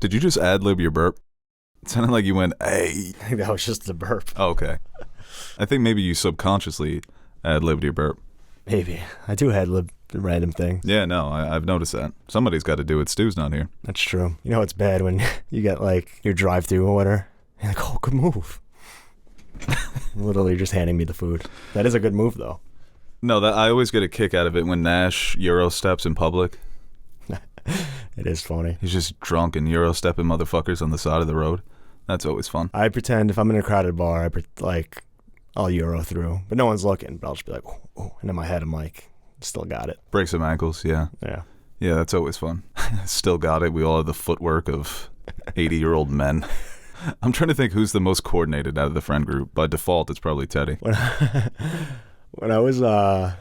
Did you just ad-lib your burp? It sounded like you went, hey. I think that was just the burp. Oh, okay. I think maybe you subconsciously ad-libbed your burp. Maybe. I do ad-lib random things. Yeah, no, I've noticed that. Somebody's got to do it. Stu's not here. That's true. You know it's bad when you get like your drive-through order. You're like, oh, good move. Literally just handing me the food. That is a good move, though. No, that I always get a kick out of it when Nash Euro steps in public. It is funny. He's just drunk and Euro stepping motherfuckers on the side of the road. That's always fun. I pretend if I'm in a crowded bar, I'll Euro through, but no one's looking. But I'll just be like, oh, and in my head, I'm like, still got it. Break some ankles, yeah. Yeah. Yeah, that's always fun. Still got it. We all have the footwork of 80-year-old men. I'm trying to think who's the most coordinated out of the friend group. By default, it's probably Teddy. When I was, I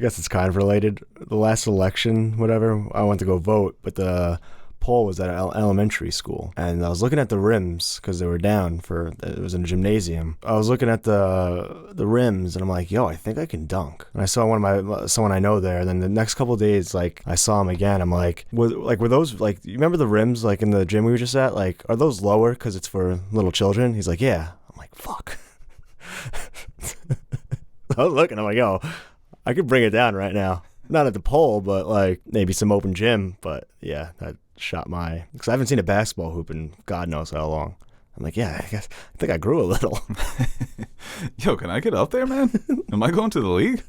guess it's kind of related. The last election, whatever, I went to go vote, but the poll was at an elementary school. And I was looking at the rims because they were down it was in a gymnasium. I was looking at the rims and I'm like, yo, I think I can dunk. And I saw someone I know there. And then the next couple of days, like, I saw him again. I'm like, were those, like, you remember the rims, like, in the gym we were just at? Like, are those lower because it's for little children? He's like, yeah. I'm like, fuck. I was looking, I'm like, yo, I could bring it down right now. Not at the pole, but like maybe some open gym. But yeah, that shot because I haven't seen a basketball hoop in God knows how long. I'm like, yeah, I think I grew a little. Yo, can I get up there, man? Am I going to the league?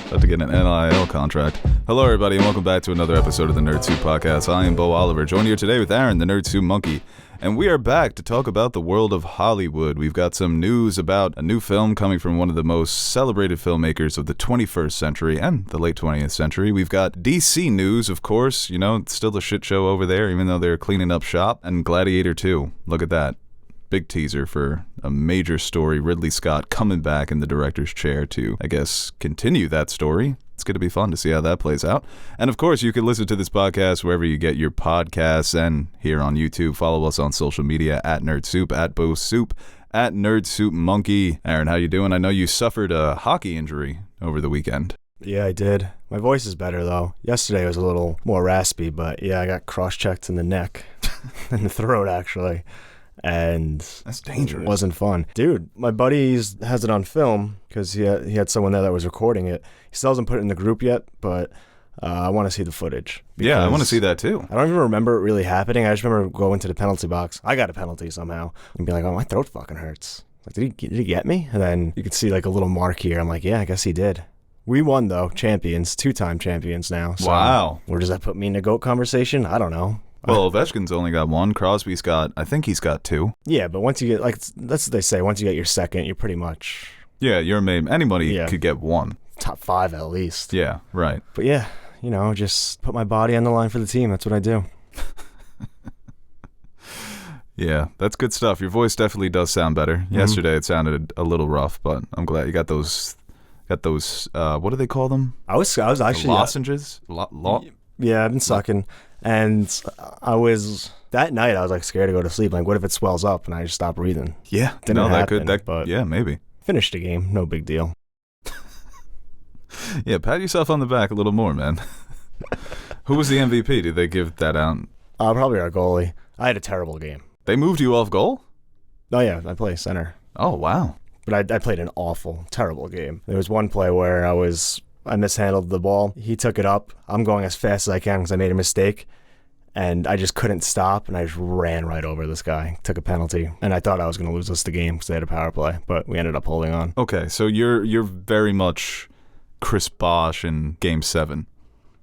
About to get an NIL contract. Hello, everybody, and welcome back to another episode of the Nerd Soup Podcast. I am Bo Oliver, joined here today with Aaron, the Nerd Soup Monkey, and we are back to talk about the world of Hollywood. We've got some news about a new film coming from one of the most celebrated filmmakers of the 21st century and the late 20th century. We've got DC news, of course. You know, it's still a shit show over there, even though they're cleaning up shop. And Gladiator 2. Look at that. Big teaser for a major story. Ridley Scott coming back in the director's chair to, I guess, continue that story. It's going to be fun to see how that plays out. And of course, you can listen to this podcast wherever you get your podcasts and here on YouTube. Follow us on social media at Nerd Soup, at Bo Soup, at Nerd Soup Monkey. Aaron, how you doing? I know you suffered a hockey injury over the weekend. Yeah, I did. My voice is better, though. Yesterday was a little more raspy, but yeah, I got cross-checked in the neck, in the throat, actually. And that's dangerous. It wasn't fun. Dude, my buddy has it on film because he had someone there that was recording it. He still hasn't put it in the group yet, but I want to see the footage. Yeah, I want to see that too. I don't even remember it really happening. I just remember going to the penalty box. I got a penalty somehow and be like, oh, my throat fucking hurts. Like, did he get me? And then you could see like a little mark here. I'm like, yeah, I guess he did. We won, though. Champions. 2-time champions now. So wow. Where does that put me in a GOAT conversation? I don't know. Well, Ovechkin's only got one. Crosby's got, I think he's got 2. Yeah, but once you get, like, that's what they say. Once you get your second, you're pretty much... Yeah, you're anybody could get 1. Top 5 at least. Yeah, right. But yeah, you know, just put my body on the line for the team. That's what I do. Yeah, that's good stuff. Your voice definitely does sound better. Mm-hmm. Yesterday it sounded a little rough, but I'm glad you got those, what do they call them? I was actually... Lozenges? Yeah, I've been sucking. And that night I was like scared to go to sleep. Like, what if it swells up and I just stop breathing? Yeah, yeah, maybe. Finished the game, no big deal. Yeah, pat yourself on the back a little more, man. Who was the MVP? Did they give that out? Probably our goalie. I had a terrible game. They moved you off goal? Oh yeah, I play center. Oh wow. But I played an awful, terrible game. There was one play where I mishandled the ball. He took it up. I'm going as fast as I can because I made a mistake. And I just couldn't stop, and I just ran right over this guy. Took a penalty. And I thought I was going to lose us the game because they had a power play. But we ended up holding on. Okay, so you're very much Chris Bosh in Game 7.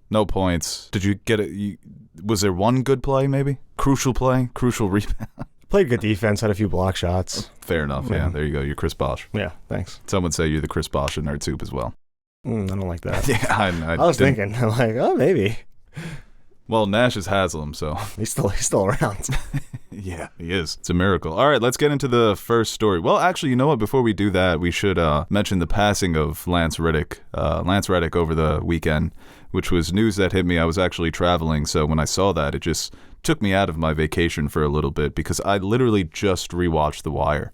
No points. Did you get it? Was there one good play, maybe? Crucial play? Crucial rebound? Played good defense, had a few block shots. Fair enough, yeah. There you go. You're Chris Bosh. Yeah, thanks. Some would say you're the Chris Bosh of Nerd Soup as well. I don't like that. Yeah, I was thinking, I'm like, oh, maybe. Well, Nash is Haslam, so. He's still around. Yeah, he is. It's a miracle. All right, let's get into the first story. Well, actually, you know what? Before we do that, we should mention the passing of Lance Reddick. Lance Reddick over the weekend, which was news that hit me. I was actually traveling, so when I saw that, it just took me out of my vacation for a little bit because I literally just rewatched The Wire.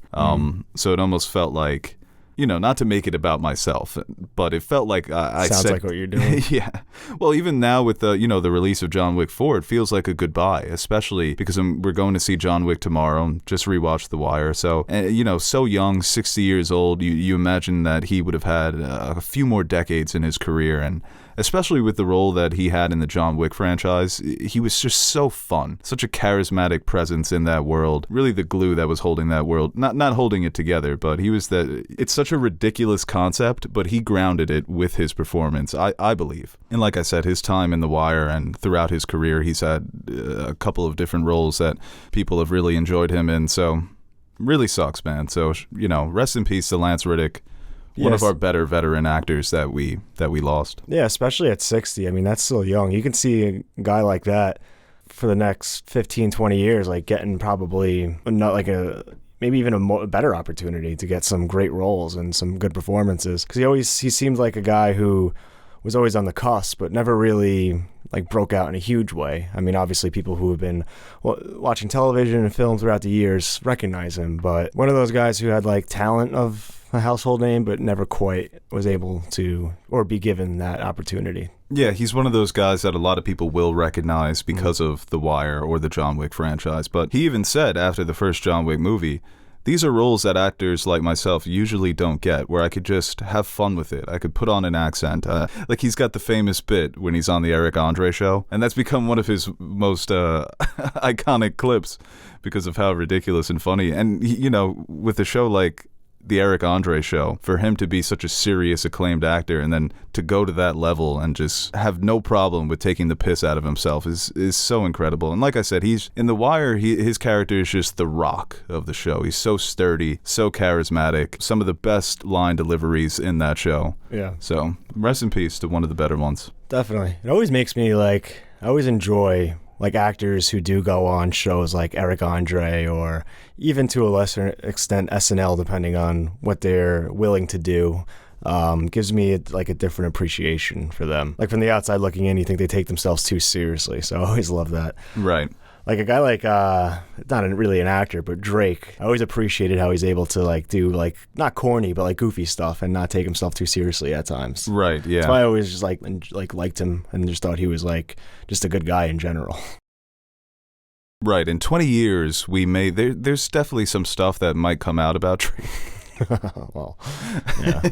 So it almost felt like not to make it about myself, but it felt like I Sounds said, like what you're doing. Yeah. Well, even now with the release of John Wick 4, it feels like a goodbye, especially because we're going to see John Wick tomorrow and just rewatched The Wire. So, so young, 60 years old, you imagine that he would have had a few more decades in his career, and especially with the role that he had in the John Wick franchise, he was just so fun. Such a charismatic presence in that world. Really the glue that was holding that world. Not holding it together, but he was it's such a ridiculous concept, but he grounded it with his performance, I believe. And like I said, his time in The Wire and throughout his career, he's had a couple of different roles that people have really enjoyed him in, so really sucks, man. So, rest in peace to Lance Reddick. One of our better veteran actors that we lost. Yeah, especially at 60. I mean, that's still young. You can see a guy like that for the next 15, 20 years, like getting probably not like maybe even a better opportunity to get some great roles and some good performances. Because he seemed like a guy who was always on the cusp, but never really like broke out in a huge way. I mean, obviously people who have been watching television and film throughout the years recognize him, but one of those guys who had like talent of a household name, but never quite was able to or be given that opportunity. Yeah, he's one of those guys that a lot of people will recognize because of The Wire or the John Wick franchise. But he even said after the first John Wick movie, these are roles that actors like myself usually don't get, where I could just have fun with it. I could put on an accent. Like he's got the famous bit when he's on the Eric Andre show, and that's become one of his most iconic clips because of how ridiculous and funny. And, with a show like the Eric Andre show, for him to be such a serious, acclaimed actor and then to go to that level and just have no problem with taking the piss out of himself is so incredible. And like I said, he's in The Wire, his character is just the rock of the show. He's so sturdy, so charismatic, some of the best line deliveries in that show. Yeah. So rest in peace to one of the better ones. Definitely. It always makes me I always enjoy like actors who do go on shows like Eric Andre or even to a lesser extent SNL, depending on what they're willing to do. Gives me a different appreciation for them. Like from the outside looking in, you think they take themselves too seriously. So I always love that. Right. Like a guy like, not really an actor, but Drake, I always appreciated how he's able to do not corny, but goofy stuff and not take himself too seriously at times. Right, yeah. That's why I always just liked him and just thought he was just a good guy in general. Right, in 20 years, there's definitely some stuff that might come out about Drake. Well, yeah.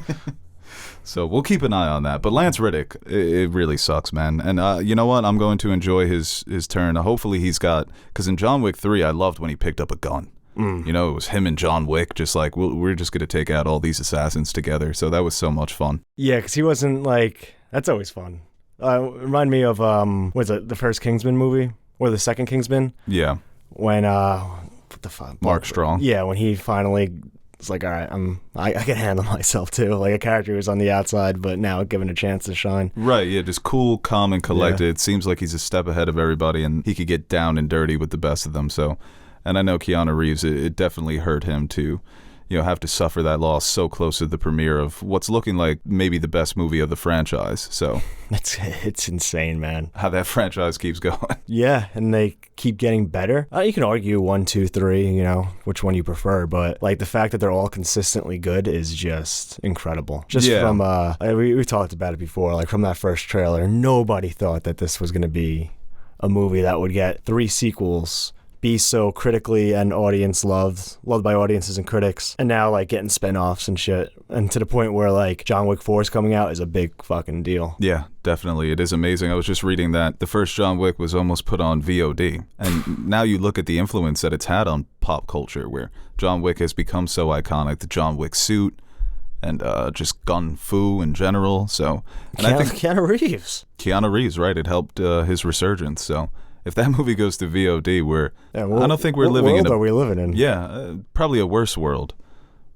So we'll keep an eye on that. But Lance Reddick, it really sucks, man. And you know what? I'm going to enjoy his turn. Hopefully he's because in John Wick 3, I loved when he picked up a gun. It was him and John Wick, just we're just going to take out all these assassins together. So that was so much fun. Yeah, because he wasn't that's always fun. Remind me of, was it the first Kingsman movie? Or the second Kingsman? Yeah. When, what the fuck? Mark Strong. Yeah, when he finally was like, all right, I can handle myself too. Like a character who was on the outside, but now given a chance to shine. Right, yeah, just cool, calm, and collected. Yeah. Seems like he's a step ahead of everybody, and he could get down and dirty with the best of them. So, and I know Keanu Reeves, it definitely hurt him to have to suffer that loss so close to the premiere of what's looking like maybe the best movie of the franchise. So it's insane, man. How that franchise keeps going. Yeah, and they keep getting better. You can argue 1, 2, 3, which one you prefer, but the fact that they're all consistently good is just incredible. Just from we talked about it before, from that first trailer, nobody thought that this was going to be a movie that would get 3 sequels, be so critically and loved by audiences and critics, and now getting spinoffs and shit, and to the point where John Wick 4 is coming out is a big fucking deal. Yeah, definitely. It is amazing. I was just reading that the first John Wick was almost put on VOD, and now you look at the influence that it's had on pop culture, where John Wick has become so iconic, the John Wick suit, and just gun fu in general. So, and I think Keanu Reeves, right? It helped his resurgence. So if that movie goes to VOD, I don't think we're living in. What world are we living in? Yeah, probably a worse world,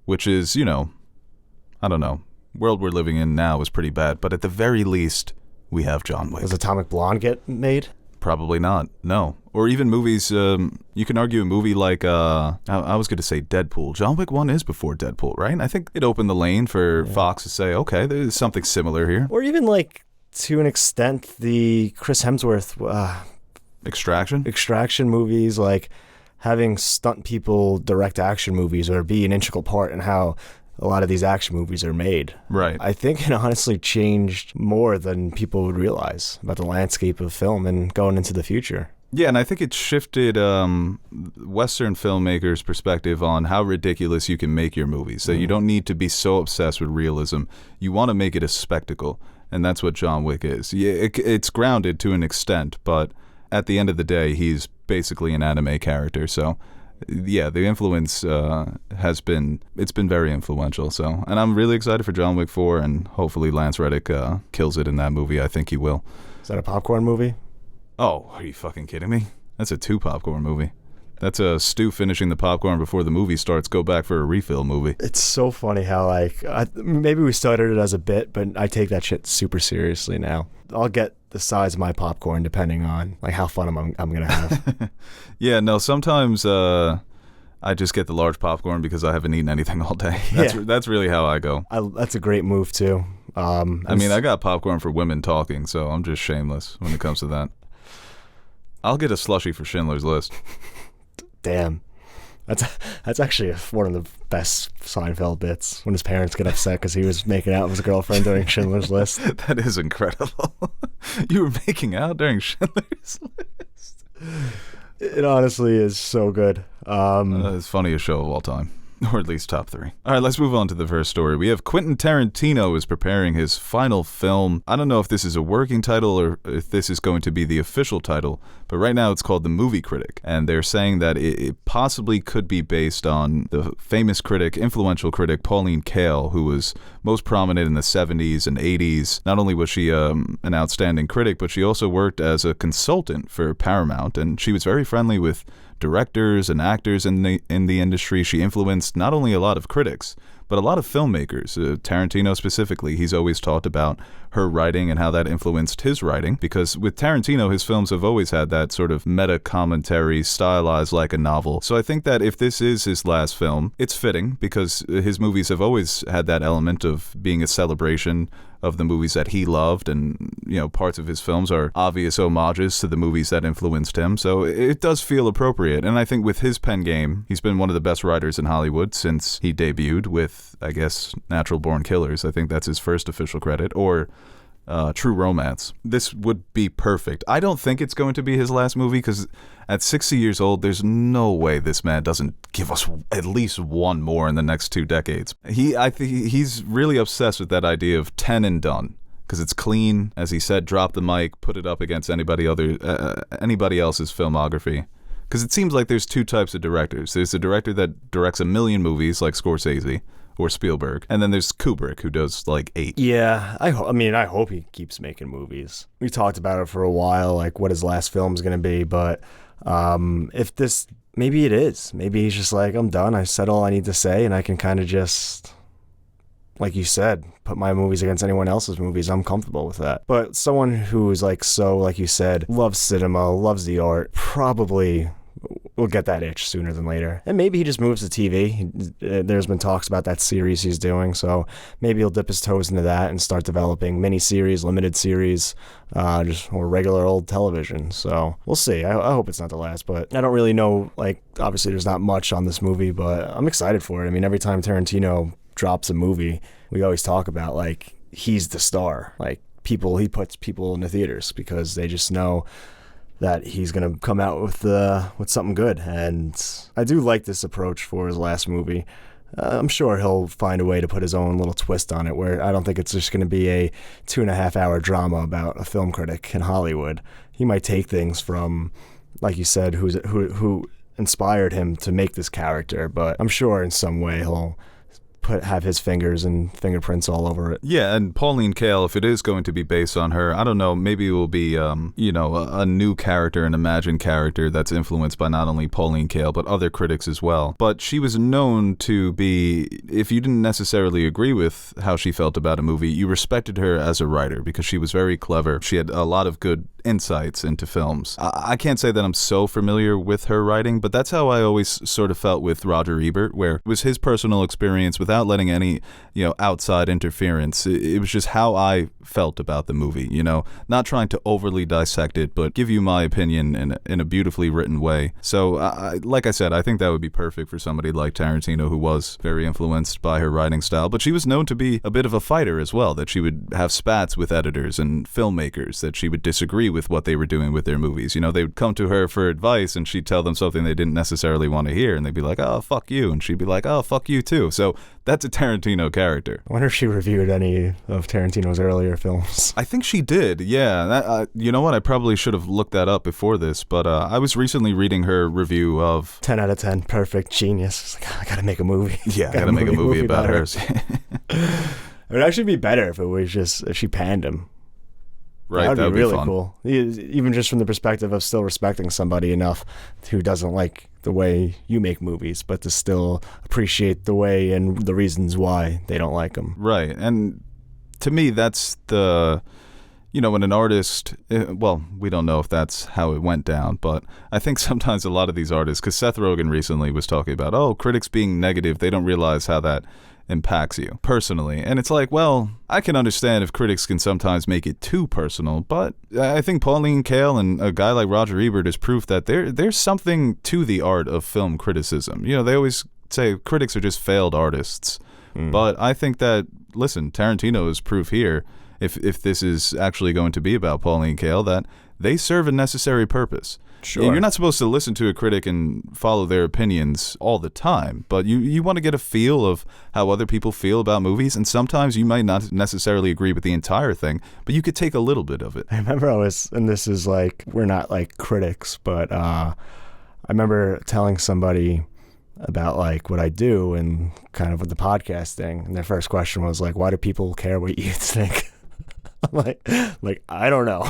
which is, I don't know. World we're living in now is pretty bad, but at the very least, we have John Wick. Does Atomic Blonde get made? Probably not. No. Or even movies. You can argue a movie like I was going to say Deadpool. John Wick 1 is before Deadpool, right? I think it opened the lane for Fox to say, okay, there's something similar here. Or even to an extent, the Chris Hemsworth Extraction movies, having stunt people direct action movies or be an integral part in how a lot of these action movies are made. Right. I think it honestly changed more than people would realize about the landscape of film and going into the future. Yeah, and I think it shifted Western filmmakers' perspective on how ridiculous you can make your movies. So you don't need to be so obsessed with realism. You want to make it a spectacle, and that's what John Wick is. Yeah, it's grounded to an extent, but at the end of the day, he's basically an anime character. So, yeah, the influence it's been very influential. So, and I'm really excited for John Wick 4, and hopefully Lance Reddick kills it in that movie. I think he will. Is that a popcorn movie? Oh, are you fucking kidding me? That's a 2 popcorn movie. That's a Stu finishing the popcorn before the movie starts, go back for a refill movie. It's so funny how, maybe we started it as a bit, but I take that shit super seriously now. I'll get the size of my popcorn depending on, how fun I'm going to have. Yeah, no, sometimes I just get the large popcorn because I haven't eaten anything all day. That's really how I go. That's a great move, too. I got popcorn for women talking, so I'm just shameless when it comes to that. I'll get a slushie for Schindler's List. Damn. That's actually one of the best Seinfeld bits, when his parents get upset because he was making out with his girlfriend during Schindler's List. That is incredible. You were making out during Schindler's List? It honestly is so good. It's funniest show of all time. Or at least top 3. All right, let's move on to the first story. We have Quentin Tarantino is preparing his final film. I don't know if this is a working title or if this is going to be the official title, but right now it's called The Movie Critic. And they're saying that it possibly could be based on the famous critic, influential critic, Pauline Kael, who was most prominent in the 70s and 80s. Not only was she an outstanding critic, but she also worked as a consultant for Paramount, and she was very friendly with directors and actors in the industry. She influenced not only a lot of critics, but a lot of filmmakers. Tarantino specifically, he's always talked about her writing and how that influenced his writing, because with Tarantino, his films have always had that sort of meta commentary, stylized like a novel. So I think that if this is his last film, it's fitting, because his movies have always had that element of being a celebration of the movies that he loved, and parts of his films are obvious homages to the movies that influenced him. So it does feel appropriate, and I think with his pen game, he's been one of the best writers in Hollywood since he debuted with, I guess, Natural Born Killers. I think that's his first official credit, or True Romance. This would be perfect. I don't think it's going to be his last movie, because at 60 years old, there's no way this man doesn't give us at least one more in the next 2 decades. I think he's really obsessed with that idea of 10 and done, because it's clean. As he said, drop the mic, put it up against anybody else's filmography. Because it seems like there's 2 types of directors. There's a director that directs a million movies, like Scorsese or Spielberg, and then there's Kubrick, who does like 8. Yeah, I hope he keeps making movies. We talked about it for a while, like what his last film is going to be, but if this, maybe it is. Maybe he's just like, I'm done. I said all I need to say, and I can kind of just, like you said, put my movies against anyone else's movies. I'm comfortable with that. But someone who's like you said, loves cinema, loves the art, probably will get that itch sooner than later. And maybe he just moves to TV. There's been talks about that series he's doing, so maybe he'll dip his toes into that and start developing mini-series, limited series, or regular old television. So we'll see. I hope it's not the last, but I don't really know. Obviously there's not much on this movie, but I'm excited for it. I mean, every time Tarantino drops a movie, we always talk about, he's the star. He puts people in the theaters because they just know that he's going to come out with something good. And I do like this approach for his last movie. I'm sure he'll find a way to put his own little twist on it, where I don't think it's just going to be a 2.5-hour drama about a film critic in Hollywood. He might take things from, like you said, who inspired him to make this character, but I'm sure in some way he'll have his fingers and fingerprints all over it. Yeah, and Pauline Kael, if it is going to be based on her, I don't know, maybe it will be, a new character, an imagined character that's influenced by not only Pauline Kael, but other critics as well. But she was known to be, if you didn't necessarily agree with how she felt about a movie, you respected her as a writer because she was very clever. She had a lot of good insights into films. I can't say that I'm so familiar with her writing, but that's how I always sort of felt with Roger Ebert, where it was his personal experience without letting any, outside interference. It was just how I felt about the movie, not trying to overly dissect it, but give you my opinion in a beautifully written way. So, like I said, I think that would be perfect for somebody like Tarantino, who was very influenced by her writing style, but she was known to be a bit of a fighter as well, that she would have spats with editors and filmmakers, that she would disagree with what they were doing with their movies. They would come to her for advice and she'd tell them something they didn't necessarily want to hear, and they'd be like, oh, fuck you, and she'd be like, oh, fuck you too. So that's a Tarantino character. I wonder if she reviewed any of Tarantino's earlier films. I think she did, yeah. You know what? I probably should have looked that up before this, but I was recently reading her review of 10 out of 10, perfect, genius. It's like, I gotta make a movie. Yeah, I gotta make a movie about her. It would actually be better if she panned him. Right, that would be really fun. cool. Even just from the perspective of still respecting somebody enough who doesn't like the way you make movies, but to still appreciate the way and the reasons why they don't like them. Right, and to me, that's the, when an artist, we don't know if that's how it went down, but I think sometimes a lot of these artists, because Seth Rogen recently was talking about, critics being negative, they don't realize how that impacts you personally. And it's like, well, I can understand if critics can sometimes make it too personal, but I think Pauline Kael and a guy like Roger Ebert is proof that there's something to the art of film criticism. They always say critics are just failed artists. But I think that, listen, Tarantino is proof here, if this is actually going to be about Pauline Kael, that they serve a necessary purpose. Sure. You're not supposed to listen to a critic and follow their opinions all the time, but you want to get a feel of how other people feel about movies, and sometimes you might not necessarily agree with the entire thing, but you could take a little bit of it. I remember and this is like, we're not like critics, but I remember telling somebody about like what I do and kind of with the podcast thing, and their first question was like, why do people care what you think? I'm like, I don't know.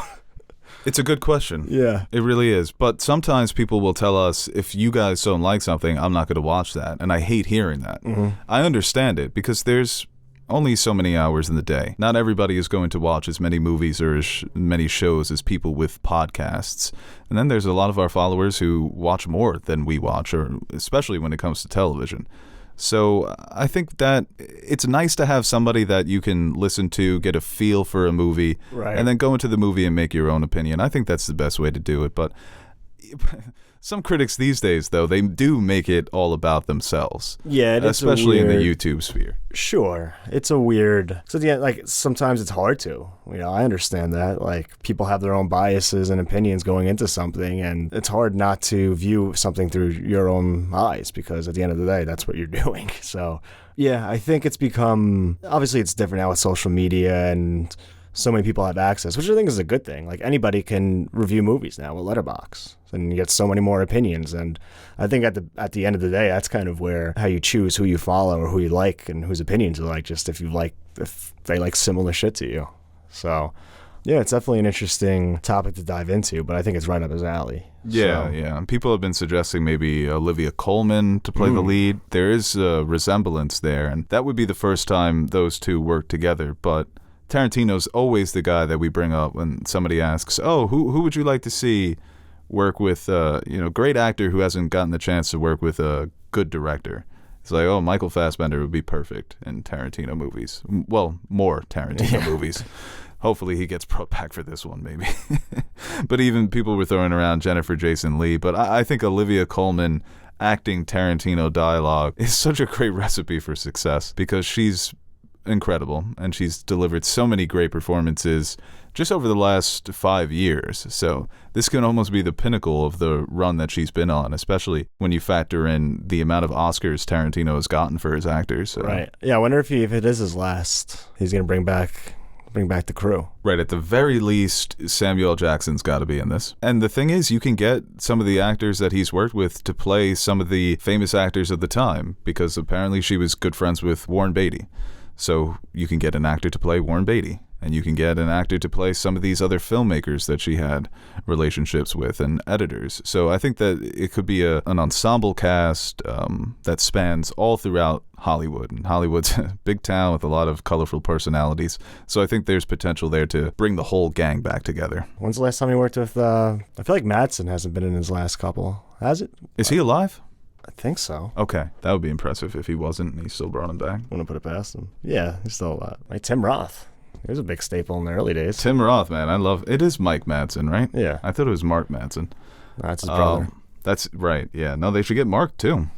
It's a good question. Yeah. It really is. But sometimes people will tell us, if you guys don't like something, I'm not going to watch that. And I hate hearing that. Mm-hmm. I understand it because there's only so many hours in the day. Not everybody is going to watch as many movies or as many shows as people with podcasts. And then there's a lot of our followers who watch more than we watch, or especially when it comes to television. So I think that it's nice to have somebody that you can listen to, get a feel for a movie, right, and then go into the movie and make your own opinion. I think that's the best way to do it. But some critics these days, though, they do make it all about themselves. Yeah, especially in the YouTube sphere. Sure. It's a weird... So yeah, like sometimes it's hard to. I understand that. Like people have their own biases and opinions going into something, and it's hard not to view something through your own eyes, because at the end of the day, that's what you're doing. So yeah, I think it's become... Obviously, it's different now with social media, and so many people have access, which I think is a good thing. Like anybody can review movies now with Letterboxd, and you get so many more opinions. And I think at the end of the day, that's kind of where how you choose who you follow or who you like and whose opinions you like, just if they like similar shit to you. So yeah, it's definitely an interesting topic to dive into, but I think it's right up his alley. Yeah, so. Yeah. And people have been suggesting maybe Olivia Colman to play the lead. There is a resemblance there, and that would be the first time those two work together. But Tarantino's always the guy that we bring up when somebody asks, who would you like to see work with, great actor who hasn't gotten the chance to work with a good director. It's like, Michael Fassbender would be perfect in Tarantino movies. Well, more Tarantino movies. Hopefully he gets brought back for this one, maybe. But even people were throwing around Jennifer Jason Leigh. But I think Olivia Colman acting Tarantino dialogue is such a great recipe for success, because she's incredible, and she's delivered so many great performances just over the last 5 years. So this can almost be the pinnacle of the run that she's been on, especially when you factor in the amount of Oscars Tarantino has gotten for his actors. So. Right. Yeah, I wonder if it is his last, he's going to bring back the crew. Right, at the very least, Samuel L. Jackson's got to be in this. And the thing is, you can get some of the actors that he's worked with to play some of the famous actors of the time, because apparently she was good friends with Warren Beatty. So you can get an actor to play Warren Beatty, and you can get an actor to play some of these other filmmakers that she had relationships with and editors. So I think that it could be an ensemble cast that spans all throughout Hollywood. And Hollywood's a big town with a lot of colorful personalities. So I think there's potential there to bring the whole gang back together. When's the last time he worked with, I feel like Madsen hasn't been in his last couple. Has it? Is he alive? I think so. Okay, that would be impressive if he wasn't and he still brought him back. Wouldn't put it past him. Yeah, he's still alive. Like Tim Roth. He was a big staple in the early days. Tim Roth, man, I love it. Is Mike Madsen, right? Yeah. I thought it was Mark Madsen. That's his brother. That's right. Yeah. No, they should get Mark too.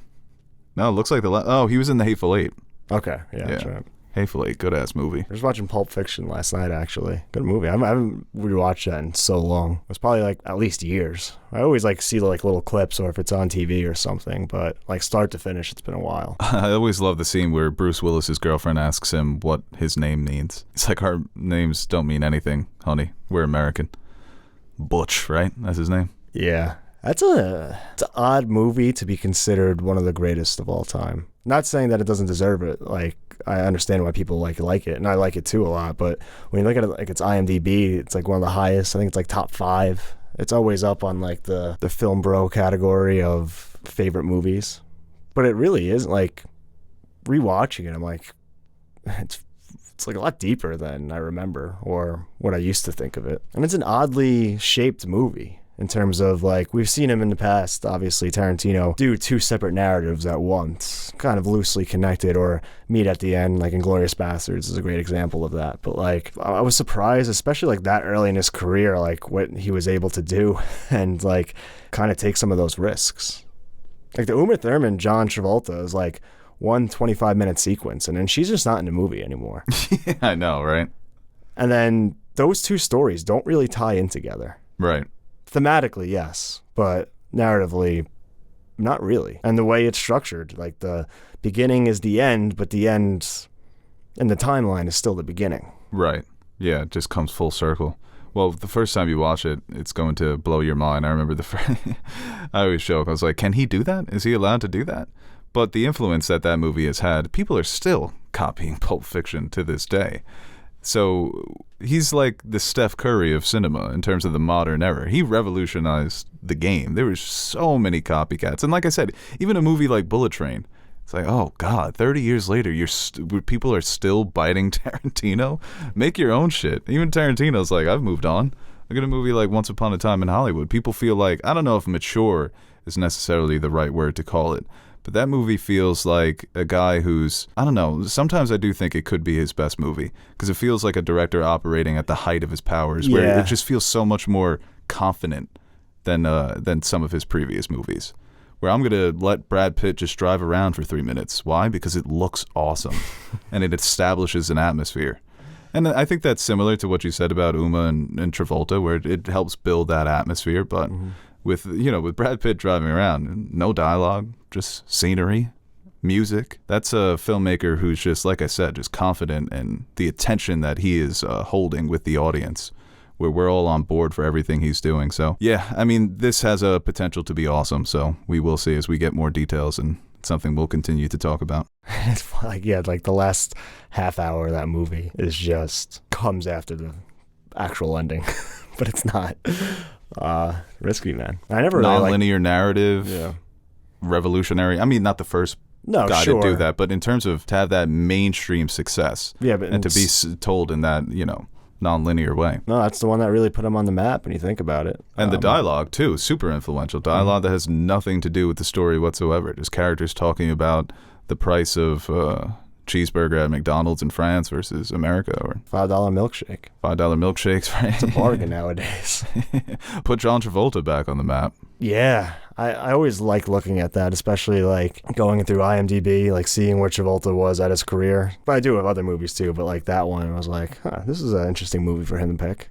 No, it looks like he was in the Hateful Eight. Okay. Yeah, that's right. Hateful Eight, good ass movie. I was watching Pulp Fiction last night, actually. Good movie. I haven't rewatched that in so long. It was probably like at least years. I always like see like little clips or if it's on TV or something, but like start to finish, it's been a while. I always love the scene where Bruce Willis's girlfriend asks him what his name means. It's like, our names don't mean anything, honey. We're American. Butch, right? That's his name. Yeah. It's an odd movie to be considered one of the greatest of all time. Not saying that it doesn't deserve it. Like, I understand why people like it, and I like it too a lot. But when you look at it, like its IMDb, it's like one of the highest. I think it's like top 5. It's always up on like the film bro category of favorite movies. But it really isn't. Like, rewatching it, I'm like, it's like a lot deeper than I remember or what I used to think of it. And it's an oddly shaped movie. In terms of, like, we've seen him in the past, obviously, Tarantino, do 2 separate narratives at once, kind of loosely connected, or meet at the end, like Inglourious Basterds is a great example of that. But, like, I was surprised, especially, like, that early in his career, like, what he was able to do and, like, kind of take some of those risks. Like, the Uma Thurman, John Travolta is, like, one 25-minute sequence, and then she's just not in the movie anymore. Yeah, I know, right? And then those 2 stories don't really tie in together. Right. Thematically, yes, but narratively, not really. And the way it's structured, like the beginning is the end, but the end in the timeline is still the beginning. Right. Yeah, it just comes full circle. Well, the first time you watch it, it's going to blow your mind. I remember I always joke, I was like, can he do that? Is he allowed to do that? But the influence that movie has had, people are still copying Pulp Fiction to this day. So he's like the Steph Curry of cinema in terms of the modern era. He revolutionized the game. There were so many copycats. And like I said, even a movie like Bullet Train, it's like, oh, God, 30 years later, people are still biting Tarantino? Make your own shit. Even Tarantino's like, I've moved on. Look at a movie like Once Upon a Time in Hollywood. People feel like, I don't know if mature is necessarily the right word to call it, but that movie feels like a guy who's, I don't know, sometimes I do think it could be his best movie because it feels like a director operating at the height of his powers where it just feels so much more confident than some of his previous movies. Where I'm going to let Brad Pitt just drive around for 3 minutes. Why? Because it looks awesome and it establishes an atmosphere. And I think that's similar to what you said about Uma and Travolta where it helps build that atmosphere, but with Brad Pitt driving around, no dialogue, just scenery, music. That's a filmmaker who's just, like I said, just confident in the attention that he is holding with the audience, where we're all on board for everything he's doing. So, yeah, I mean, this has a potential to be awesome. So we will see as we get more details, and it's something we'll continue to talk about. It's like, like the last half hour of that movie is just comes after the actual ending, but it's not. Risky, man. I never really non-linear narrative. Yeah. Revolutionary. I mean, not the first guy to do that, but in terms of to have that mainstream success, and to be told in that non-linear way. No, that's the one that really put him on the map when you think about it. And the dialogue too, super influential dialogue that has nothing to do with the story whatsoever. Just characters talking about the price of cheeseburger at McDonald's in France versus America, or $5 milkshake. $5 milkshakes, right? It's a bargain nowadays. Put John Travolta back on the map. Yeah, I always like looking at that, especially like going through IMDb, like seeing where Travolta was at his career. But I do have other movies too, but like that one, I was like, this is an interesting movie for him to pick.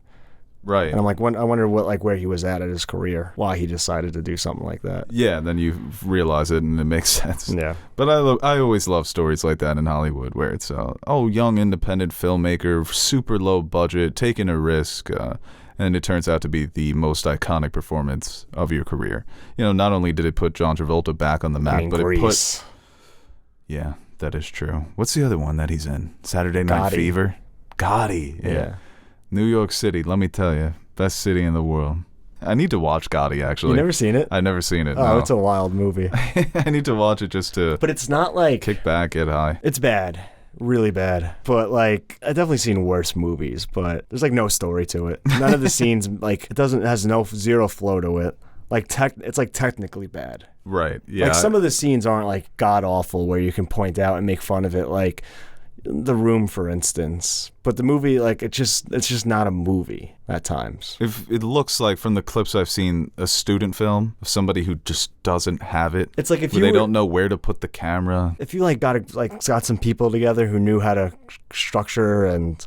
Right. And I'm like, I wonder where he was at his career, why he decided to do something like that. Yeah, then you realize it and it makes sense. Yeah. But I always love stories like that in Hollywood where it's, young independent filmmaker, super low budget, taking a risk, and it turns out to be the most iconic performance of your career. Not only did it put John Travolta back on the map, but Grease. it put... Yeah, that is true. What's the other one that he's in? Saturday Night Gotti. Fever? Gotti. Yeah. New York City, let me tell you, best city in the world. I need to watch Gotti, actually. You never seen it? I've never seen it, Oh, no. it's a wild movie. I need to watch it just to But it's not like... kick back, get high. It's bad. Really bad. But, like, I've definitely seen worse movies, but there's, like, no story to it. None of the scenes, like, it has zero flow to it. Like, it's, like, technically bad. Right, yeah. Like, some of the scenes aren't, like, god-awful where you can point out and make fun of it, like... The Room, for instance, but the movie, like, it's just not a movie at times. If it looks like, from the clips I've seen, a student film of somebody who just doesn't have it. It's like if they don't know where to put the camera. If you got some people together who knew how to structure and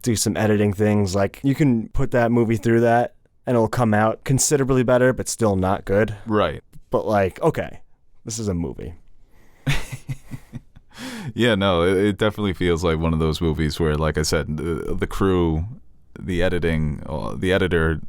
do some editing things, like, you can put that movie through that and it'll come out considerably better, but still not good. Right. But, like, okay, this is a movie. Yeah, no, it definitely feels like one of those movies where, like I said, the crew, the editing, the editor,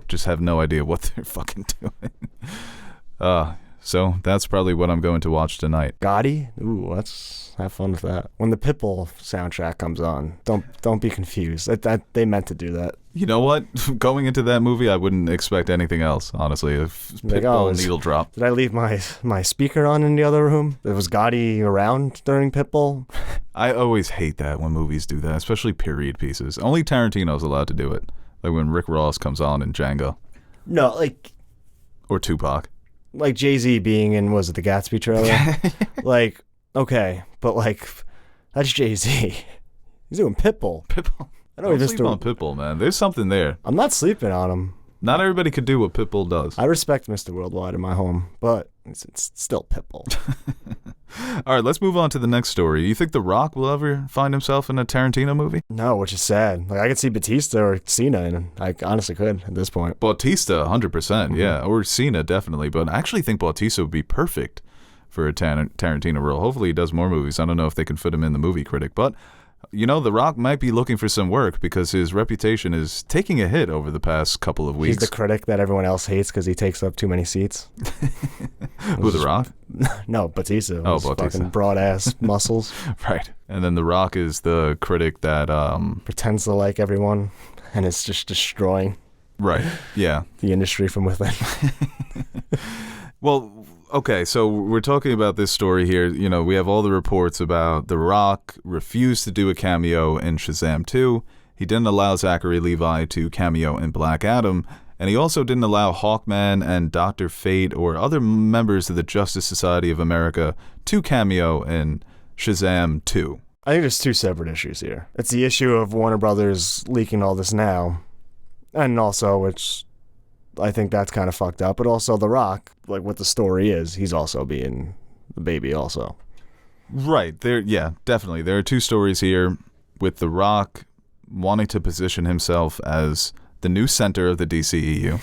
just have no idea what they're fucking doing. So that's probably what I'm going to watch tonight. Gotti? Ooh, let's have fun with that. When the Pitbull soundtrack comes on, don't be confused. That they meant to do that. You know what? Going into that movie, I wouldn't expect anything else, honestly. If Pitbull needle drop. Did I leave my speaker on in the other room? Was Gotti around during Pitbull? I always hate that when movies do that, especially period pieces. Only Tarantino's allowed to do it. Like when Rick Ross comes on in Django. No, like... Or Tupac. Like Jay-Z being in, was it the Gatsby trailer? Like, okay, but like, that's Jay-Z. He's doing Pitbull. I don't sleep on Pitbull, man. There's something there. I'm not sleeping on him. Not everybody could do what Pitbull does. I respect Mr. Worldwide in my home, but it's still Pitbull. All right, let's move on to the next story. You think The Rock will ever find himself in a Tarantino movie? No, which is sad. Like, I could see Batista or Cena in it. I honestly could at this point. Bautista, 100%, yeah. Or Cena, definitely. But I actually think Bautista would be perfect for a Tarantino role. Hopefully he does more movies. I don't know if they can fit him in the movie Critic. But, you know, The Rock might be looking for some work because his reputation is taking a hit over the past couple of weeks. He's the critic that everyone else hates because he takes up too many seats. Who, The Rock? No, Batista. Oh, Bautista. Fucking broad-ass muscles. Right. And then The Rock is the critic that... pretends to like everyone and is just destroying... Right, yeah. ...the industry from within. Well, okay, so we're talking about this story here. You know, we have all the reports about The Rock refused to do a cameo in Shazam 2. He didn't allow Zachary Levi to cameo in Black Adam. And he also didn't allow Hawkman and Dr. Fate or other members of the Justice Society of America to cameo in Shazam 2. I think there's two separate issues here. It's the issue of Warner Brothers leaking all this now. And also, which I think that's kind of fucked up. But also The Rock, like what the story is, he's also being the baby also. Right. Yeah, definitely. There are two stories here with The Rock wanting to position himself as the new center of the DCEU.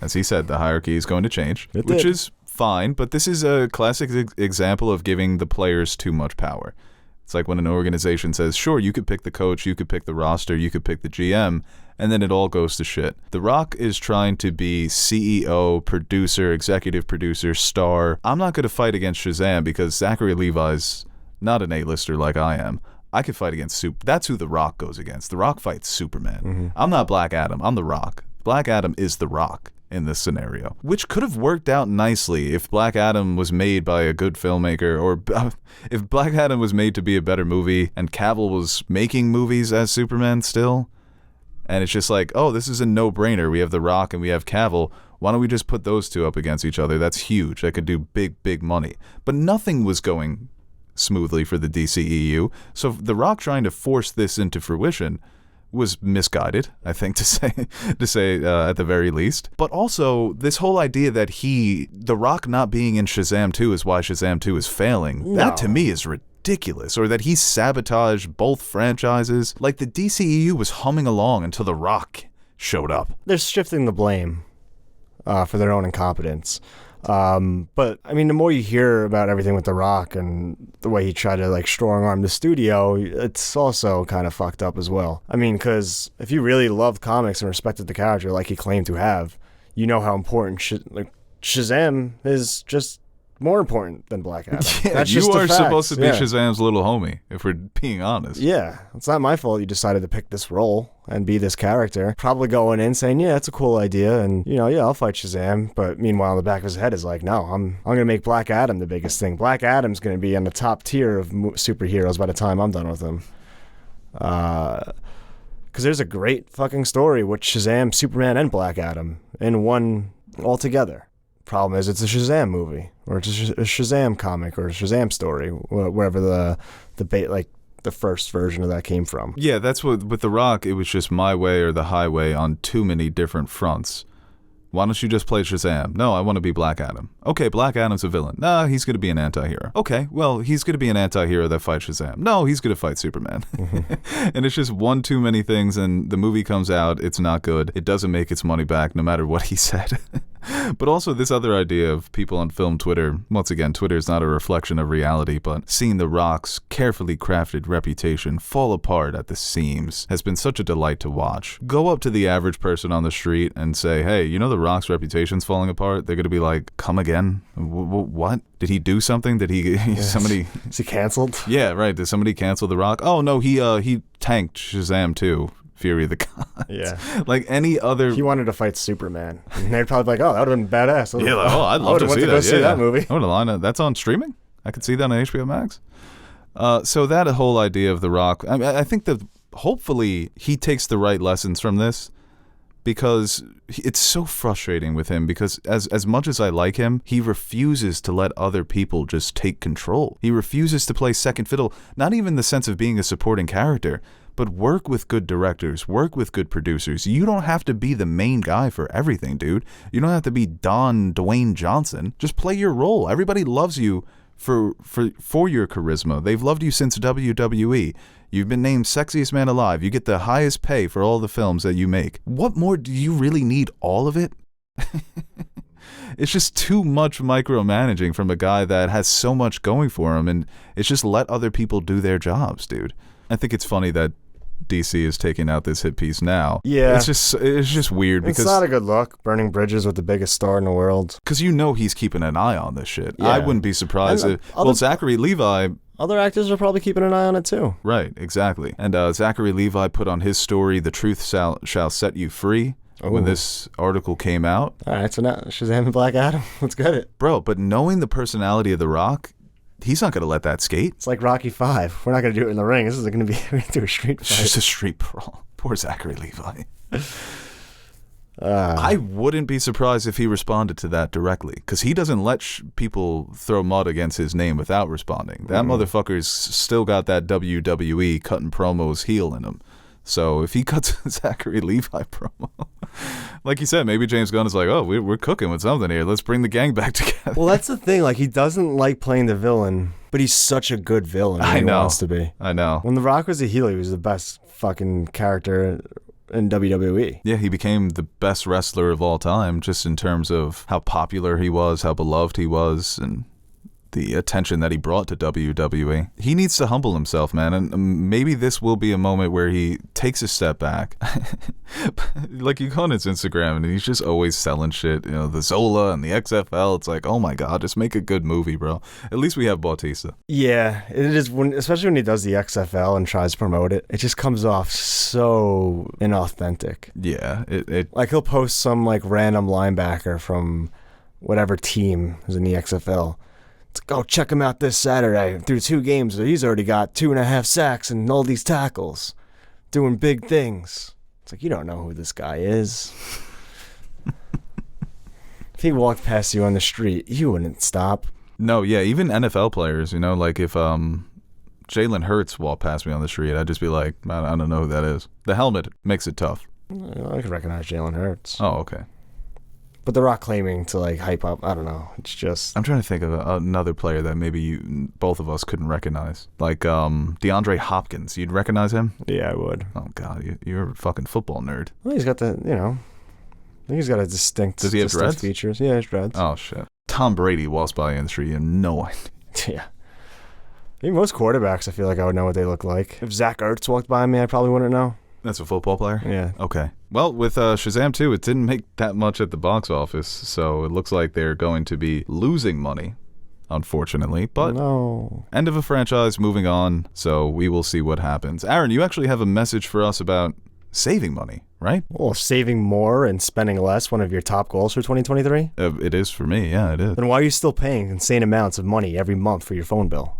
As he said, the hierarchy is going to change, which is fine, but this is a classic example of giving the players too much power. It's like when an organization says, sure, you could pick the coach, you could pick the roster, you could pick the GM, and then it all goes to shit. The Rock is trying to be CEO, producer, executive producer, star. I'm not going to fight against Shazam because Zachary Levi's not an A-lister like I am. I could fight against That's who The Rock goes against. The Rock fights Superman. Mm-hmm. I'm not Black Adam. I'm The Rock. Black Adam is The Rock in this scenario, which could have worked out nicely if Black Adam was made by a good filmmaker, or if Black Adam was made to be a better movie and Cavill was making movies as Superman still. And it's just like, oh, this is a no-brainer. We have The Rock and we have Cavill. Why don't we just put those two up against each other? That's huge. That could do big, big money. But nothing was going smoothly for the DCEU. So The Rock trying to force this into fruition was misguided, I think, to say at the very least. But also, this whole idea that The Rock not being in Shazam 2 is why Shazam 2 is failing, that to me is ridiculous. Or that he sabotaged both franchises. Like, the DCEU was humming along until The Rock showed up. They're shifting the blame for their own incompetence. But I mean, the more you hear about everything with The Rock and the way he tried to like strong arm the studio, it's also kind of fucked up as well. I mean, because if you really loved comics and respected the character like he claimed to have, you know how important Shazam is just more important than Black Adam. Yeah, That's you just the are facts. supposed to be Yeah. Shazam's little homie, if we're being honest. Yeah, it's not my fault you decided to pick this role and be this character. Probably going in saying, yeah, that's a cool idea, and, yeah, I'll fight Shazam. But meanwhile, in the back of his head is like, no, I'm going to make Black Adam the biggest thing. Black Adam's going to be on the top tier of superheroes by the time I'm done with him. Because there's a great fucking story with Shazam, Superman, and Black Adam in one altogether. Problem is, it's a Shazam movie, or it's a Shazam comic, or a Shazam story, wherever the first version of that came from. Yeah, that's what, with The Rock, it was just my way or the highway on too many different fronts. Why don't you just play Shazam? No, I want to be Black Adam. Okay, Black Adam's a villain. Nah, he's going to be an anti-hero. Okay, well, he's going to be an anti-hero that fights Shazam. No, he's going to fight Superman. And it's just one too many things, and the movie comes out, it's not good. It doesn't make its money back, no matter what he said. But also this other idea of people on film Twitter, once again, Twitter is not a reflection of reality, but seeing The Rock's carefully crafted reputation fall apart at the seams has been such a delight to watch. Go up to the average person on the street and say, hey, you know The Rock's reputation's falling apart? They're going to be like, come again? What? Did he do something? Did he, Yes. somebody... Is he canceled? Yeah, right. Did somebody cancel The Rock? Oh, no, he tanked Shazam too. Fury of the Gods. Yeah. Like any other... He wanted to fight Superman. And they'd probably be like, oh, that would have been badass. Yeah, like, I'd love to see that. Go see that movie. I would have lined that's on streaming. I could see that on HBO Max. So that whole idea of The Rock, I think that hopefully he takes the right lessons from this, because it's so frustrating with him, because as much as I like him, he refuses to let other people just take control. He refuses to play second fiddle, not even in the sense of being a supporting character, but work with good directors, work with good producers. You don't have to be the main guy for everything, dude. You don't have to be Dwayne Johnson. Just play your role. Everybody loves you for your charisma. They've loved you since WWE. You've been named sexiest man alive. You get the highest pay for all the films that you make. What more do you really need? All of it? It's just too much micromanaging from a guy that has so much going for him, and it's just let other people do their jobs, dude. I think it's funny that DC is taking out this hit piece now. Yeah. It's just weird, because it's not a good look, burning bridges with the biggest star in the world. Because he's keeping an eye on this shit. Yeah. I wouldn't be surprised And, if... Zachary Levi... Other actors are probably keeping an eye on it too. Right, exactly. And Zachary Levi put on his story, "The truth shall set you free," when this article came out. All right, so now Shazam and Black Adam. Let's get it. Bro, but knowing the personality of The Rock, he's not going to let that skate. It's like Rocky 5. We're not going to do it in the ring. This is going to be we're gonna do a street It's fight. just a street brawl. Poor Zachary Levi. I wouldn't be surprised if he responded to that directly, because he doesn't let people throw mud against his name without responding. That motherfucker's still got that WWE cutting promos heel in him. So if he cuts a Zachary Levi promo, like you said, maybe James Gunn is like, oh, we're cooking with something here. Let's bring the gang back together. Well, that's the thing. Like, he doesn't like playing the villain, but he's such a good villain when I he know. wants to be. I know. When The Rock was a heel, he was the best fucking character in WWE. Yeah, he became the best wrestler of all time, just in terms of how popular he was, how beloved he was, and the attention that he brought to WWE. He needs to humble himself, man, and maybe this will be a moment where he takes a step back. Like, you go on his Instagram, and he's just always selling shit, the Zola and the XFL. It's like, oh my God, just make a good movie, bro. At least we have Bautista. Yeah, it is, especially when he does the XFL and tries to promote it. It just comes off so inauthentic. Yeah, Like, he'll post some, like, random linebacker from whatever team is in the XFL. Go check him out this Saturday. Through 2 games, he's already got 2.5 sacks and all these tackles, doing big things. It's like, you don't know who this guy is. If he walked past you on the street, you wouldn't stop. No, yeah, even NFL players, like if Jalen Hurts walked past me on the street, I'd just be like, I don't know who that is. The helmet makes it tough. I could recognize Jalen Hurts. Oh, okay. But The Rock claiming to, like, hype up, I don't know. It's just... I'm trying to think of another player that maybe both of us couldn't recognize. Like DeAndre Hopkins. You'd recognize him? Yeah, I would. Oh, God. You're a fucking football nerd. Well, he's got the, I think he's got a distinct... Does he have dreads? Features. Yeah, he has dreads. Oh, shit. Tom Brady walks by in the street and no idea. Yeah. I mean, most quarterbacks, I feel like I would know what they look like. If Zach Ertz walked by me, I probably wouldn't know. That's a football player? Yeah. Okay. Well, with Shazam 2, it didn't make that much at the box office, so it looks like they're going to be losing money unfortunately. But no. End of a franchise, moving on. So we will see what happens. Aaron, you actually have a message for us about saving money, right? Well, saving more and spending less, one of your top goals for 2023? It is for me. Yeah, it is. Then why are you still paying insane amounts of money every month for your phone bill?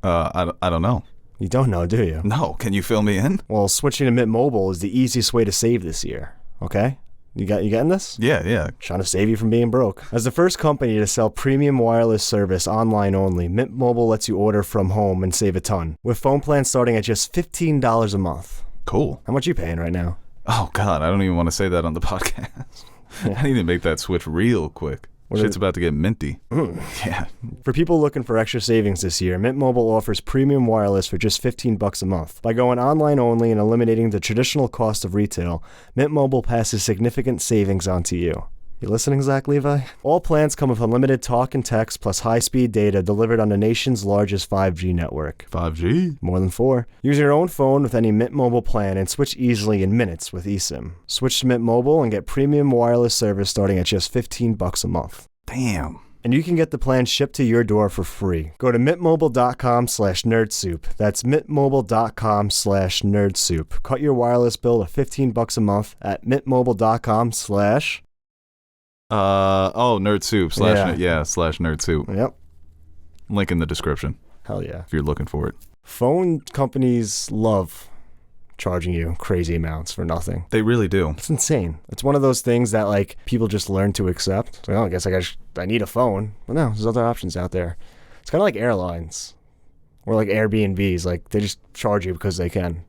I don't know. You don't know, do you? No. Can you fill me in? Well, switching to Mint Mobile is the easiest way to save this year. Okay? You getting this? Yeah. Trying to save you from being broke. As the first company to sell premium wireless service online only, Mint Mobile lets you order from home and save a ton, with phone plans starting at just $15 a month. Cool. How much are you paying right now? Oh, God, I don't even want to say that on the podcast. I need to make that switch real quick. Shit's about to get minty. Yeah. For people looking for extra savings this year, Mint Mobile offers premium wireless for just $15 a month. By going online only and eliminating the traditional cost of retail, Mint Mobile passes significant savings onto you. You listening, Zach Levi? All plans come with unlimited talk and text plus high-speed data delivered on the nation's largest 5G network. 5G? More than 4. Use your own phone with any Mint Mobile plan and switch easily in minutes with eSIM. Switch to Mint Mobile and get premium wireless service starting at just $15 a month. Damn. And you can get the plan shipped to your door for free. Go to mintmobile.com/nerdsoup. That's mintmobile.com/nerdsoup. Cut your wireless bill to $15 a month at mintmobile.com/ Nerd Soup / Nerd Soup. Yep. Link in the description. Hell yeah. If you're looking for it. Phone companies love charging you crazy amounts for nothing. They really do. It's insane. It's one of those things that like people just learn to accept. It's like, I guess I need a phone. But no, there's other options out there. It's kind of like airlines or like Airbnbs. Like they just charge you because they can.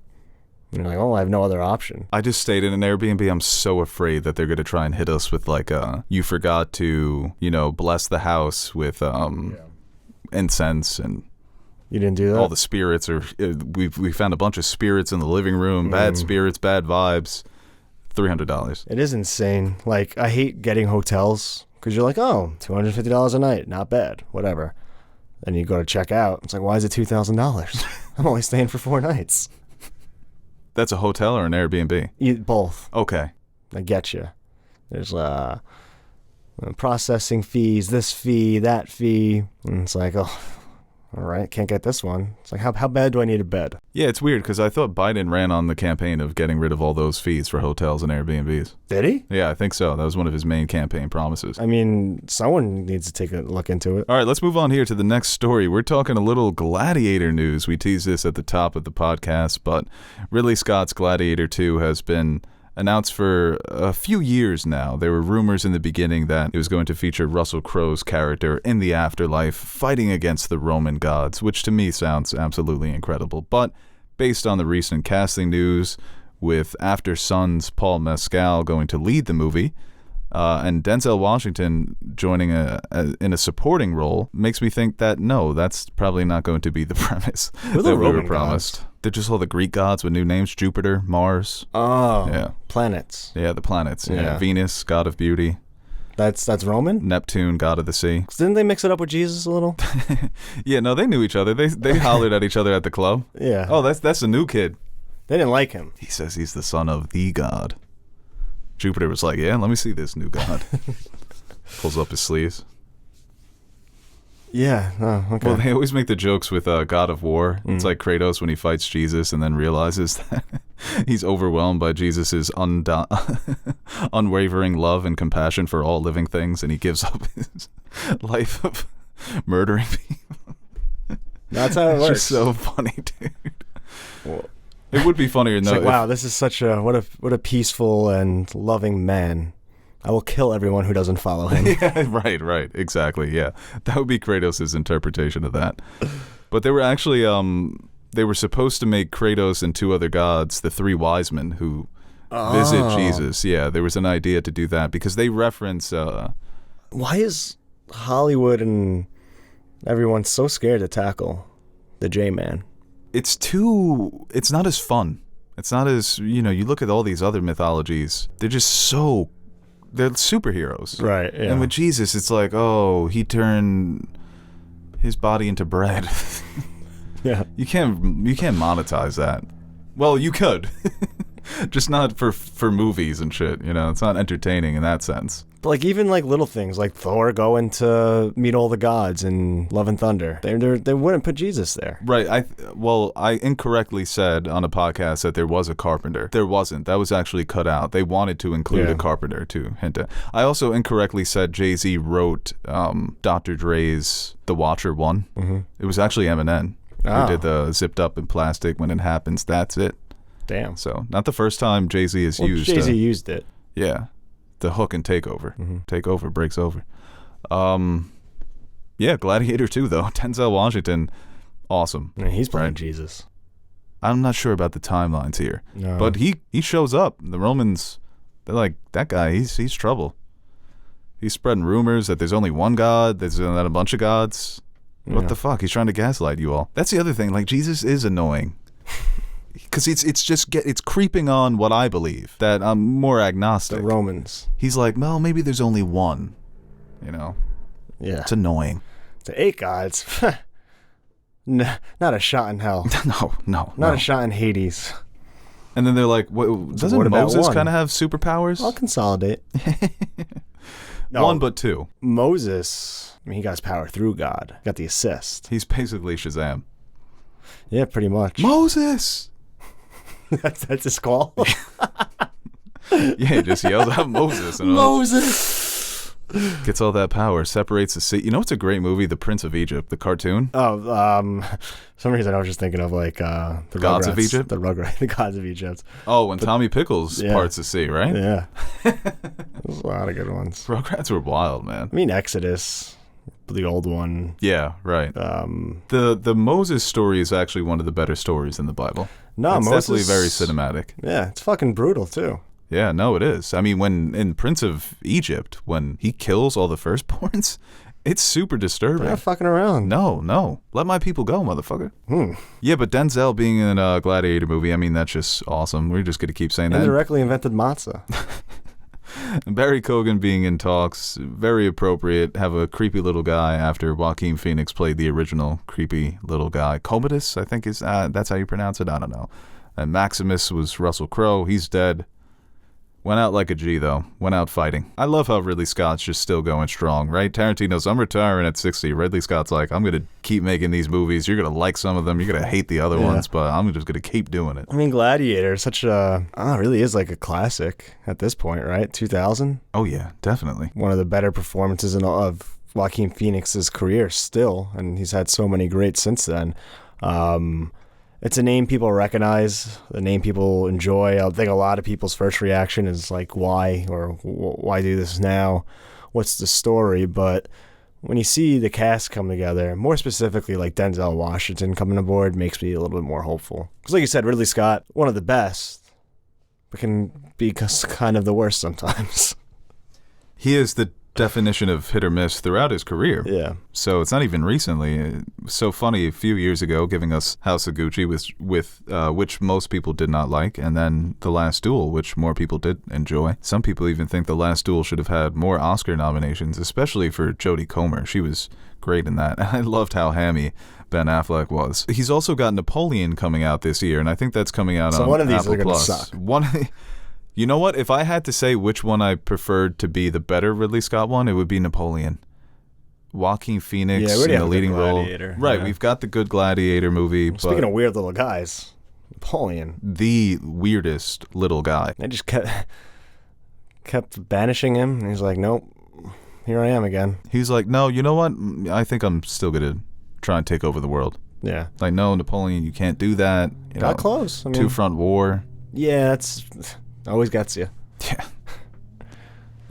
And you're like, I have no other option. I just stayed in an Airbnb. I'm so afraid that they're going to try and hit us with like, you forgot to, bless the house with incense and you didn't do that? all the spirits. We found a bunch of spirits in the living room. Bad spirits, bad vibes. $300. It is insane. Like, I hate getting hotels because you're like, $250 a night. Not bad. Whatever. Then you go to check out. It's like, why is it $2,000? I'm only staying for 4 nights. That's a hotel or an Airbnb? Both. Okay. I get you. There's processing fees, this fee, that fee. And it's like, all right, can't get this one. It's like, how bad do I need a bed? Yeah, it's weird because I thought Biden ran on the campaign of getting rid of all those fees for hotels and Airbnbs. Did he? Yeah, I think so. That was one of his main campaign promises. I mean, someone needs to take a look into it. All right, let's move on here to the next story. We're talking a little Gladiator news. We teased this at the top of the podcast, but Ridley Scott's Gladiator 2 has been announced for a few years now. There were rumors in the beginning that it was going to feature Russell Crowe's character in the afterlife fighting against the Roman gods, which to me sounds absolutely incredible. But based on the recent casting news, with After Sun's Paul Mescal going to lead the movie, and Denzel Washington joining in a supporting role, makes me think that no, that's probably not going to be the premise that we were promised. Gods? They're just all the Greek gods with new names: Jupiter, Mars. Oh, yeah, planets. Yeah, the planets. Yeah. Venus, god of beauty. That's Roman. Neptune, god of the sea. Didn't they mix it up with Jesus a little? Yeah, no, they knew each other. They hollered at each other at the club. Yeah. Oh, that's a new kid. They didn't like him. He says he's the son of the god. Jupiter was like, yeah, let me see this new god. Pulls up his sleeves. Yeah, oh, okay. Well, they always make the jokes with God of War. It's like Kratos when he fights Jesus and then realizes that he's overwhelmed by Jesus' unwavering love and compassion for all living things, and he gives up his life of murdering people. That's how it works. It's just so funny, dude. Well, it would be funnier, though. Like, wow, this is such a what a peaceful and loving man. I will kill everyone who doesn't follow him. Yeah, right, exactly. Yeah, that would be Kratos' interpretation of that. But they were actually they were supposed to make Kratos and 2 other gods the 3 wise men who visit Jesus. Yeah, there was an idea to do that because they reference. Why is Hollywood and everyone so scared to tackle the J-Man? It's not as fun. It's not as, you look at all these other mythologies. They're superheroes. Right, yeah. And with Jesus, it's like, he turned his body into bread. Yeah. You can't monetize that. Well, you could. Just not for movies and shit, you know? It's not entertaining in that sense. But like even like little things like Thor going to meet all the gods in Love and Thunder, they wouldn't put Jesus there. Right. I incorrectly said on a podcast that there was a carpenter. There wasn't. That was actually cut out. They wanted to include a carpenter to hint at. I also incorrectly said Jay-Z wrote Dr. Dre's The Watcher 1. Mm-hmm. It was actually Eminem who did the zipped up in plastic when it happens. That's it. Damn. So not the first time Jay-Z has used. Jay-Z used it. Yeah. The hook and Takeover. Mm-hmm. Takeover breaks over. Yeah, Gladiator 2 though. Denzel Washington, awesome. I mean, he's playing Jesus. I'm not sure about the timelines here, but he shows up. The Romans, they're like, that guy, he's trouble. He's spreading rumors that there's only one God, there's not a bunch of gods. What the fuck? He's trying to gaslight you all. That's the other thing. Like, Jesus is annoying. Because it's creeping on what I believe, that I'm more agnostic. The Romans. He's like, well, maybe there's only one, you know? Yeah. It's annoying. The 8 gods. Not a shot in hell. No. Not a shot in Hades. And then they're like, doesn't Moses kind of have superpowers? I'll consolidate. No, 1 but 2. Moses, I mean, he got his power through God. Got the assist. He's basically Shazam. Yeah, pretty much. Moses! That's his call? Yeah, he just yells out Moses. And Moses! Gets all that power, separates the sea. You know what's a great movie? The Prince of Egypt, the cartoon? Oh, for some reason I was just thinking of like the Gods Rugrats, of Egypt? The Gods of Egypt. Oh, when Tommy Pickles parts the sea, right? Yeah. There's a lot of good ones. Rugrats were wild, man. I mean, Exodus, the old one. Yeah, right. The Moses story is actually one of the better stories in the Bible. No, it's Moses, definitely very cinematic. Yeah, it's fucking brutal too. Yeah, no, it is. I mean, when in Prince of Egypt, when he kills all the firstborns, it's super disturbing. They're not fucking around. No. Let my people go, motherfucker. Yeah, but Denzel being in a Gladiator movie, I mean, that's just awesome. We're just going to keep saying that. Indirectly invented matzah. Barry Keoghan being in talks, very appropriate. Have a creepy little guy after Joaquin Phoenix played the original creepy little guy. Commodus, I think is that's how you pronounce it. I don't know. And Maximus was Russell Crowe. He's dead. Went out like a G, though. Went out fighting. I love how Ridley Scott's just still going strong, right? Tarantino's, I'm retiring at 60. Ridley Scott's like, I'm going to keep making these movies. You're going to like some of them. You're going to hate the other ones, but I'm just going to keep doing it. I mean, Gladiator is such a... really is like a classic at this point, right? 2000? Oh, yeah, definitely. One of the better performances of Joaquin Phoenix's career still, and he's had so many great since then. It's a name people recognize, a name people enjoy. I think a lot of people's first reaction is like, why? Or why do this now? What's the story? But when you see the cast come together, more specifically like Denzel Washington coming aboard, makes me a little bit more hopeful. Because like you said, Ridley Scott, one of the best, but can be kind of the worst sometimes. He is the definition of hit or miss throughout his career. Yeah. So it's not even recently. It was so funny a few years ago, giving us House of Gucci, with which most people did not like, and then The Last Duel, which more people did enjoy. Some people even think The Last Duel should have had more Oscar nominations, especially for Jodie Comer. She was great in that. I loved how hammy Ben Affleck was. He's also got Napoleon coming out this year, and I think that's coming out on Apple Plus. So one of these are going to suck. You know what? If I had to say which one I preferred to be the better Ridley Scott one, it would be Napoleon. Joaquin Phoenix in the leading role. Right, yeah. We've got the good Gladiator movie. Speaking of weird little guys, Napoleon. The weirdest little guy. They just kept banishing him, and he's like, nope, here I am again. He's like, no, you know what? I think I'm still going to try and take over the world. Yeah. Like, no, Napoleon, you can't do that. Got close. I mean, two-front war. Yeah, that's... always gets you. Yeah.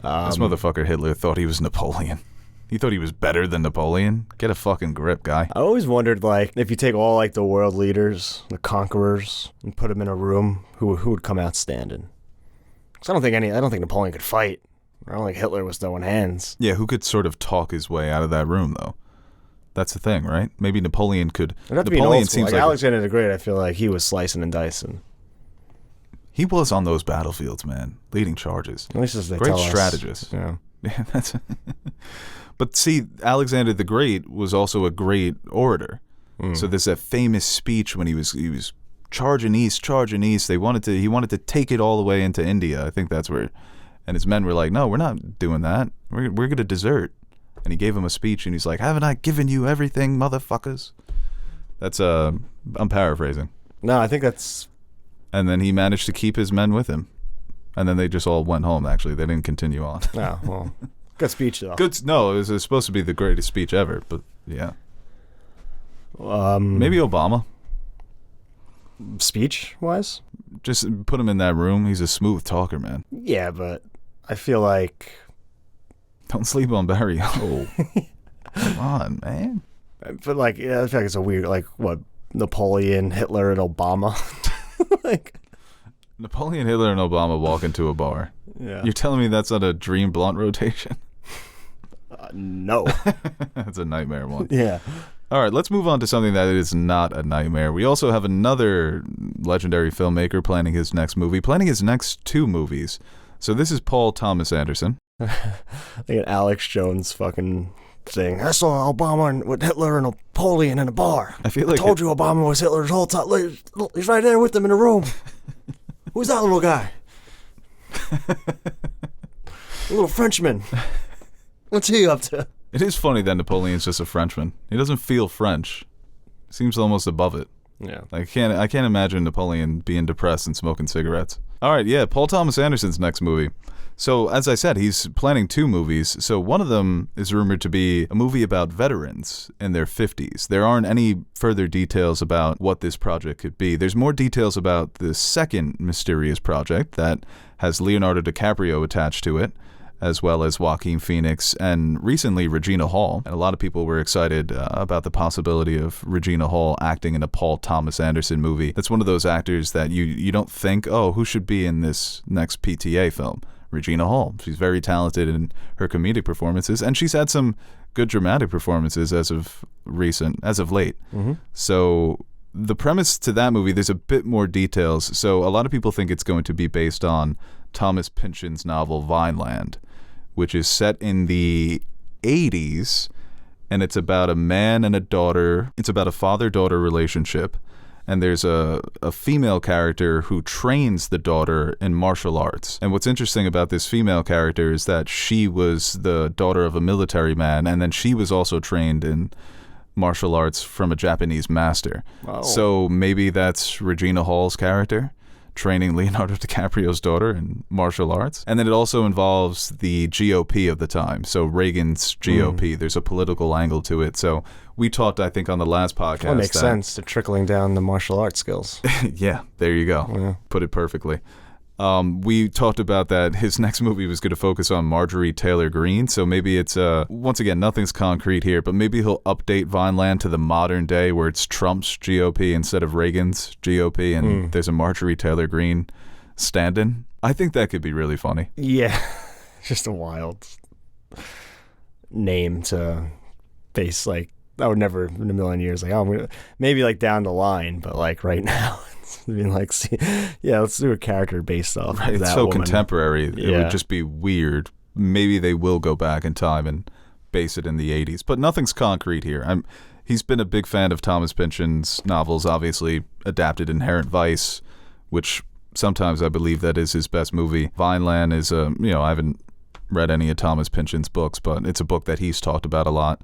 This motherfucker Hitler thought he was Napoleon. He thought he was better than Napoleon. Get a fucking grip, guy. I always wondered, like, if you take all, like, the world leaders, the conquerors, and put them in a room, who would come out standing? Because I don't think Napoleon could fight. I don't think Hitler was throwing hands. Yeah, who could sort of talk his way out of that room, though? That's the thing, right? Maybe Napoleon could... It'd have to be an old school. Like Alexander the Great, I feel like he was slicing and dicing. He was on those battlefields, man, leading charges. At least as they Great tell strategist. us. Yeah, that's. But see, Alexander the Great was also a great orator. So there's that famous speech when he was charging east. He wanted to take it all the way into India. I think that's where, and his men were like, no, we're not doing that. We're going to desert. And he gave him a speech, and he's like, haven't I given you everything, motherfuckers? That's, I'm paraphrasing. No, I think that's... And then he managed to keep his men with him. And then they just all went home, actually. They didn't continue on. Oh, well, good speech, though. No, it was supposed to be the greatest speech ever, but yeah. Maybe Obama. Speech-wise? Just put him in that room. He's a smooth talker, man. Yeah, but I feel like... Don't sleep on Barry. Oh, come on, man. But, like, yeah, I feel like it's a weird, like, what, Napoleon, Hitler, and Obama? Like... Napoleon, Hitler, and Obama walk into a bar. Yeah. You're telling me that's not a dream blunt rotation? No. That's a nightmare one. Yeah. All right, let's move on to something that is not a nightmare. We also have another legendary filmmaker planning his next movie, planning his next 2 movies. So this is Paul Thomas Anderson. Like an Alex Jones fucking thing. I saw Obama with Hitler and Napoleon in a bar. I feel like I told you Obama was Hitler's whole time. He's right there with them in the room. Who's that little guy? A little Frenchman. What's he up to? It is funny that Napoleon's just a Frenchman. He doesn't feel French. Seems almost above it. Yeah. I can't imagine Napoleon being depressed and smoking cigarettes. All right, yeah, Paul Thomas Anderson's next movie. So, as I said, he's planning 2 movies. So one of them is rumored to be a movie about veterans in their 50s. There aren't any further details about what this project could be. There's more details about the second mysterious project that has Leonardo DiCaprio attached to it, as well as Joaquin Phoenix and recently Regina Hall. And a lot of people were excited about the possibility of Regina Hall acting in a Paul Thomas Anderson movie. That's one of those actors that you don't think, oh, who should be in this next PTA film? Regina Hall. She's very talented in her comedic performances, and she's had some good dramatic performances as of late. Mm-hmm. So the premise to that movie, there's a bit more details. So a lot of people think it's going to be based on Thomas Pynchon's novel Vineland, which is set in the 80s, and it's about a man and a daughter. It's about a father-daughter relationship, and there's a female character who trains the daughter in martial arts. And what's interesting about this female character is that she was the daughter of a military man, and then she was also trained in martial arts from a Japanese master. Wow. So maybe that's Regina Hall's character, training Leonardo DiCaprio's daughter in martial arts. And then it also involves the GOP of the time. So Reagan's GOP. There's a political angle to it. So we talked, I think, on the last podcast. That makes sense to trickling down the martial arts skills. Yeah, there you go. Yeah. Put it perfectly. We talked about that his next movie was going to focus on Marjorie Taylor Greene, so maybe it's, once again, nothing's concrete here, but maybe he'll update Vineland to the modern day where it's Trump's GOP instead of Reagan's GOP, and there's a Marjorie Taylor Greene stand-in. I think that could be really funny. Yeah, just a wild name to face, like, I would never in a million years, like, oh, I'm gonna, maybe like down the line, but like right now, I mean, like, see, yeah, let's do a character based off right, of it's that so woman. Contemporary. It would just be weird. Maybe they will go back in time and base it in the 80s, but nothing's concrete here. He's been a big fan of Thomas Pynchon's novels, obviously adapted Inherent Vice, which sometimes I believe that is his best movie. Vineland is I haven't read any of Thomas Pynchon's books, but it's a book that he's talked about a lot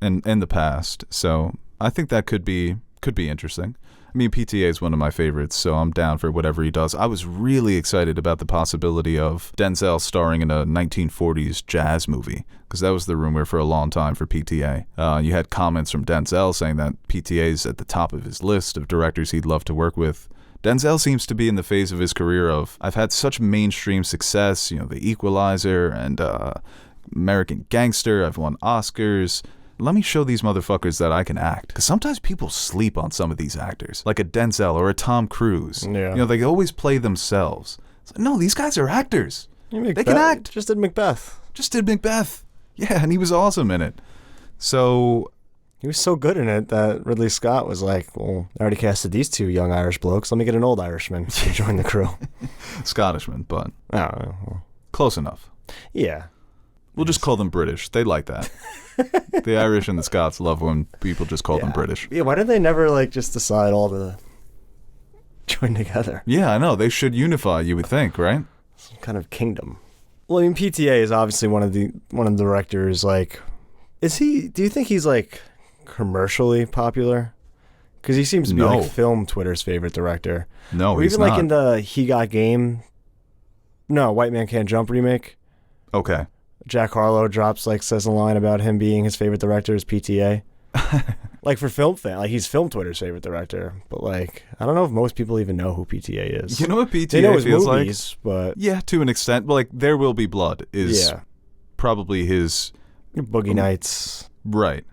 in the past. So I think that could be interesting. I mean, PTA is one of my favorites, so I'm down for whatever he does. I was really excited about the possibility of Denzel starring in a 1940s jazz movie, because that was the rumor for a long time for PTA. You had comments from Denzel saying that PTA is at the top of his list of directors he'd love to work with. Denzel seems to be in the phase of his career of, I've had such mainstream success, The Equalizer and American Gangster, I've won Oscars. Let me show these motherfuckers that I can act. Because sometimes people sleep on some of these actors, like a Denzel or a Tom Cruise. Yeah. They always play themselves. It's like, no, these guys are actors. They can act. Just did Macbeth. Yeah, and he was awesome in it. So he was so good in it that Ridley Scott was like, well, I already casted these 2 young Irish blokes. Let me get an old Irishman to join the crew. Scottishman, but well, close enough. Yeah. We'll just call them British. They like that. The Irish and the Scots love when people just call them British. Yeah, why did they never just decide all the join together. Yeah, I know. They should unify, you would think, right? Some kind of kingdom. Well, I mean, PTA is obviously one of the directors. Like, do you think he's like commercially popular? Because he seems to be like film Twitter's favorite director. No, or he's even not. like in the He Got Game. No, White Man Can't Jump remake. Okay. Jack Harlow says a line about him being his favorite director is PTA. Like for film fan, like he's film Twitter's favorite director, but like I don't know if most people even know who PTA is. You know what PTA they know his feels movies, like? But yeah, to an extent. But like There Will Be Blood is probably his Boogie Nights, right?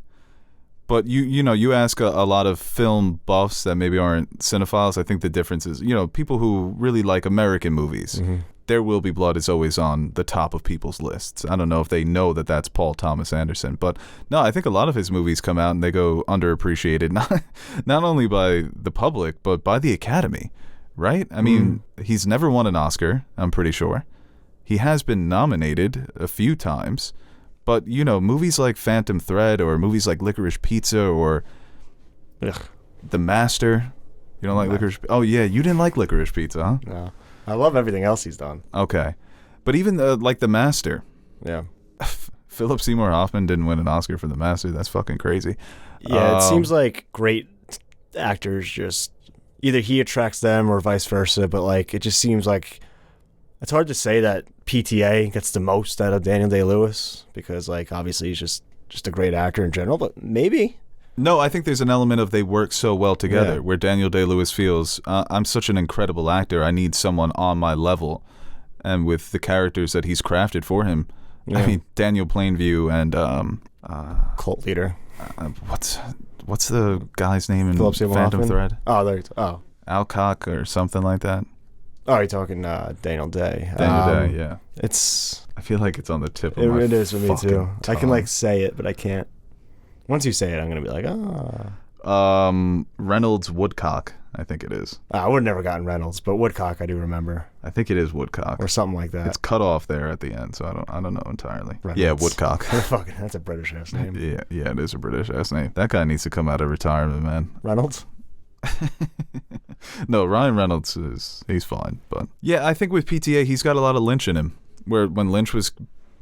But you ask a lot of film buffs that maybe aren't cinephiles. I think the difference is people who really like American movies. Mm-hmm. There Will Be Blood is always on the top of people's lists. I don't know if they know that that's Paul Thomas Anderson, but no, I think a lot of his movies come out and they go underappreciated, not only by the public, but by the Academy, right? I mean, he's never won an Oscar, I'm pretty sure. He has been nominated a few times, but, movies like Phantom Thread or movies like Licorice Pizza or The Master. You don't like Licorice Pizza? Oh, yeah, you didn't like Licorice Pizza, huh? No. I love everything else he's done. Okay. But even like The Master. Yeah. Philip Seymour Hoffman didn't win an Oscar for The Master. That's fucking crazy. Yeah, it seems like great actors just either he attracts them or vice versa, but like it just seems like it's hard to say that PTA gets the most out of Daniel Day-Lewis because like obviously he's just a great actor in general, but maybe. No, I think there's an element of they work so well together where Daniel Day-Lewis feels, I'm such an incredible actor, I need someone on my level. And with the characters that he's crafted for him, I mean, Daniel Plainview and... Cult leader. What's the guy's name in Phantom Thread? Oh, there. Oh. Alcock or something like that? Oh, you're talking Daniel Day. Daniel Day, yeah. I feel like it's on the tip of my It is for me, too. tongue. I can, like, say it, but I can't. Once you say it, I'm going to be like, Reynolds Woodcock, I think it is. I would have never gotten Reynolds, but Woodcock I do remember. I think it is Woodcock. Or something like that. It's cut off there at the end, so I don't know entirely. Reynolds. Yeah, Woodcock. That's a British ass name. Yeah, it is a British ass name. That guy needs to come out of retirement, man. Reynolds? No, Ryan Reynolds he's fine, but yeah, I think with PTA he's got a lot of Lynch in him. Where when Lynch was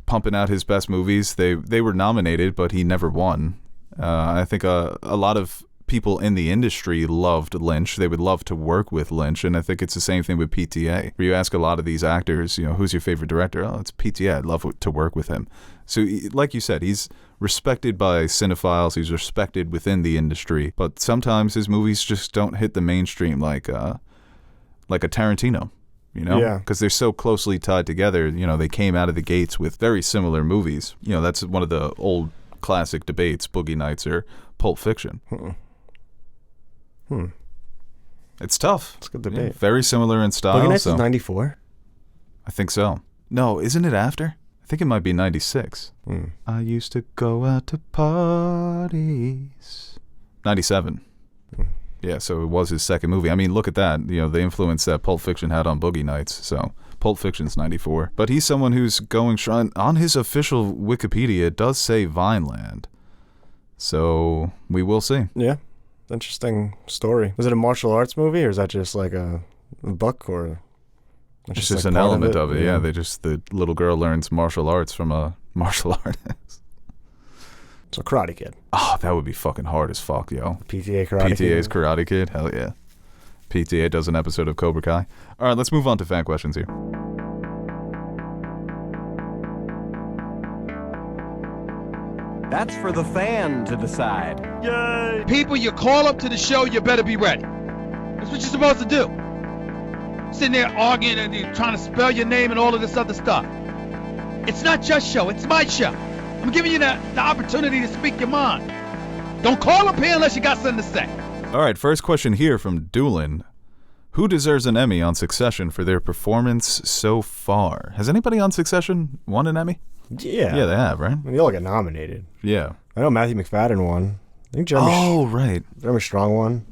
pumping out his best movies, they were nominated, but he never won. I think a lot of people in the industry loved Lynch. They would love to work with Lynch, and I think it's the same thing with PTA. Where you ask a lot of these actors, who's your favorite director? Oh, it's PTA. I'd love to work with him. So, like you said, he's respected by cinephiles. He's respected within the industry, but sometimes his movies just don't hit the mainstream like a Tarantino. Because they're so closely tied together. They came out of the gates with very similar movies. That's one of the old classic debates, Boogie Nights or Pulp Fiction. It's tough. It's a good debate. Yeah, very similar in style. Boogie Nights is 94? I think so. No, isn't it after? I think it might be 96. I used to go out to parties. 97. Yeah, so it was his second movie. I mean, look at that. The influence that Pulp Fiction had on Boogie Nights. So Pulp Fiction's 94. But he's someone who's going strong. On his official Wikipedia, it does say Vineland. So we will see. Yeah. Interesting story. Was it a martial arts movie, or is that just like a book, or it's just an element of it? Yeah, the little girl learns martial arts from a martial artist. So Karate Kid. Oh, that would be fucking hard as fuck, yo. PTA Karate Kid. PTA's Karate Kid? Hell yeah. PTA does an episode of Cobra Kai. All right, let's move on to fan questions here. That's for the fan to decide. Yay! People, you call up to the show, you better be ready. That's what you're supposed to do. Sitting there arguing and you're trying to spell your name and all of this other stuff. It's not your show, it's my show. I'm giving you the opportunity to speak your mind. Don't call up here unless you got something to say. All right, first question here from Doolin. Who deserves an Emmy on Succession for their performance so far? Has anybody on Succession won an Emmy? Yeah. Yeah, they have, right? I mean, they all get nominated. Yeah. I know Matthew McFadden won. I think Jeremy Strong won.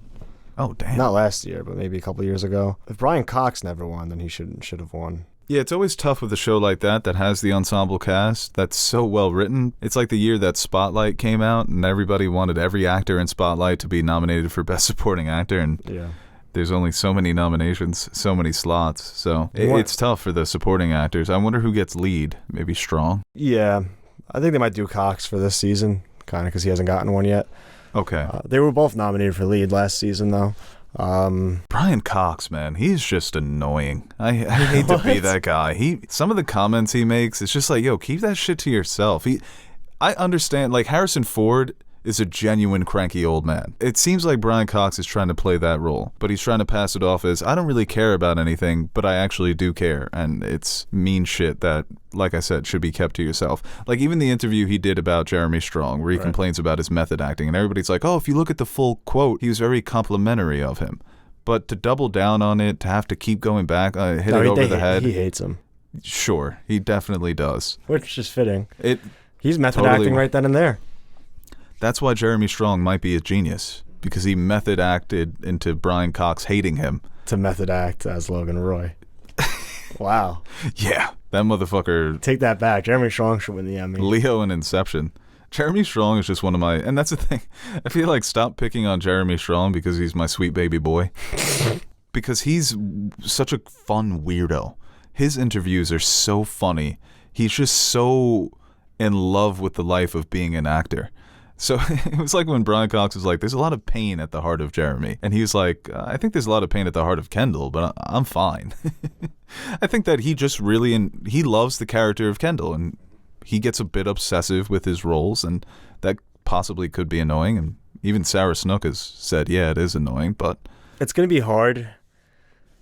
Oh, damn. Not last year, but maybe a couple years ago. If Brian Cox never won, then he should have won. Yeah, it's always tough with a show like that has the ensemble cast that's so well written. It's like the year that Spotlight came out and everybody wanted every actor in Spotlight to be nominated for Best Supporting Actor, and There's only so many nominations, so many slots, so it's tough for the supporting actors. I wonder who gets lead. Maybe Strong? Yeah. I think they might do Cox for this season, kind of because he hasn't gotten one yet. Okay. They were both nominated for lead last season, though. Brian Cox, man, he's just annoying. I hate to be that guy. Some of the comments he makes, it's just like, yo, keep that shit to yourself. I understand, like, Harrison Ford is a genuine cranky old man. It seems like Brian Cox is trying to play that role, but he's trying to pass it off as, I don't really care about anything, but I actually do care, and it's mean shit that, like I said, should be kept to yourself. Like, even the interview he did about Jeremy Strong, where he complains about his method acting, and everybody's like, oh, if you look at the full quote, he was very complimentary of him. But to double down on it, to have to keep going back, hit it over the head. He hates him. Sure, he definitely does. Which is fitting. He's method totally acting right then and there. That's why Jeremy Strong might be a genius, because he method acted into Brian Cox hating him. To method act as Logan Roy. Wow. Yeah, that motherfucker. Take that back. Jeremy Strong should win the Emmy. Leo and Inception. Jeremy Strong is just one of my, and that's the thing. I feel like stop picking on Jeremy Strong because he's my sweet baby boy. Because he's such a fun weirdo. His interviews are so funny. He's just so in love with the life of being an actor. So it was like when Brian Cox was like, there's a lot of pain at the heart of Jeremy. And he was like, I think there's a lot of pain at the heart of Kendall, but I'm fine. I think that he just really, he loves the character of Kendall, and he gets a bit obsessive with his roles, and that possibly could be annoying. And even Sarah Snook has said, yeah, it is annoying, but it's going to be hard.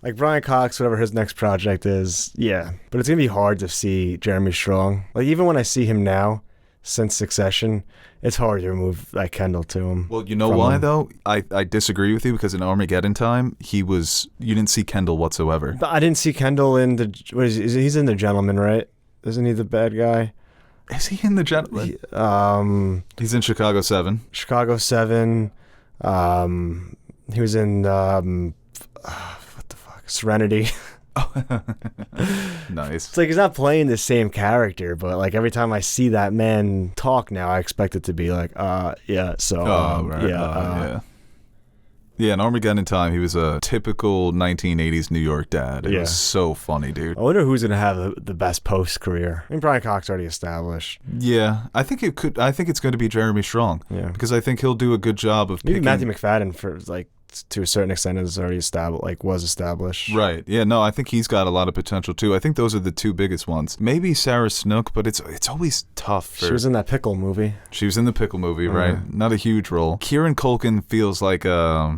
Like Brian Cox, whatever his next project is, yeah. But it's going to be hard to see Jeremy Strong. Like, even when I see him now, since Succession, it's hard to remove that Kendall to him. Well, you know why, though? I disagree with you, because in Armageddon time, you didn't see Kendall whatsoever. But I didn't see Kendall in he's in The Gentleman, right? Isn't he the bad guy? Is he in The Gentleman? He's in Chicago 7. Chicago 7. He was in, Serenity. Nice. It's like he's not playing the same character, but like every time I see that man talk now, I expect it to be like, yeah, so, yeah. Yeah, in Armageddon time, he was a typical 1980s New York dad. It was so funny, dude. I wonder who's going to have the best post-career. I mean, Brian Cox already established. Yeah, I think it's going to be Jeremy Strong. Yeah. Because I think he'll do a good job of picking. Matthew McFadden, for like, to a certain extent, is already established. Right. Yeah, no, I think he's got a lot of potential, too. I think those are the two biggest ones. Maybe Sarah Snook, but it's always tough. She was in that Pickle movie. She was in the Pickle movie, right? Not a huge role. Kieran Culkin feels like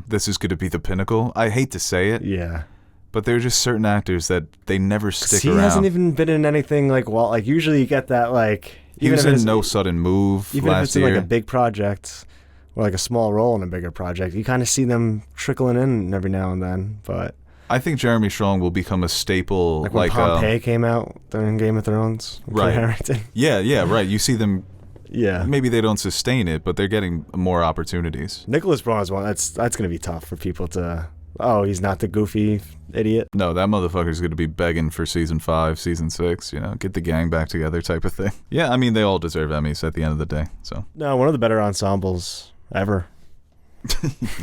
this is going to be the pinnacle. I hate to say it. Yeah. But there are just certain actors that they never stick around. He hasn't even been in anything like, like usually you get that like... He was in No Sudden Move even last if it's year. in like a big project... or like a small role in a bigger project, you kind of see them trickling in every now and then. But I think Jeremy Strong will become a staple. Like when Pompeii came out during Game of Thrones. Right. Yeah, right. You see them. Yeah. Maybe they don't sustain it, but they're getting more opportunities. Nicholas Braun's one. That's going to be tough for people to... Oh, he's not the goofy idiot. No, that motherfucker's going to be begging for season 5, season 6, get the gang back together type of thing. Yeah, I mean, they all deserve Emmys at the end of the day. So no, one of the better ensembles ever.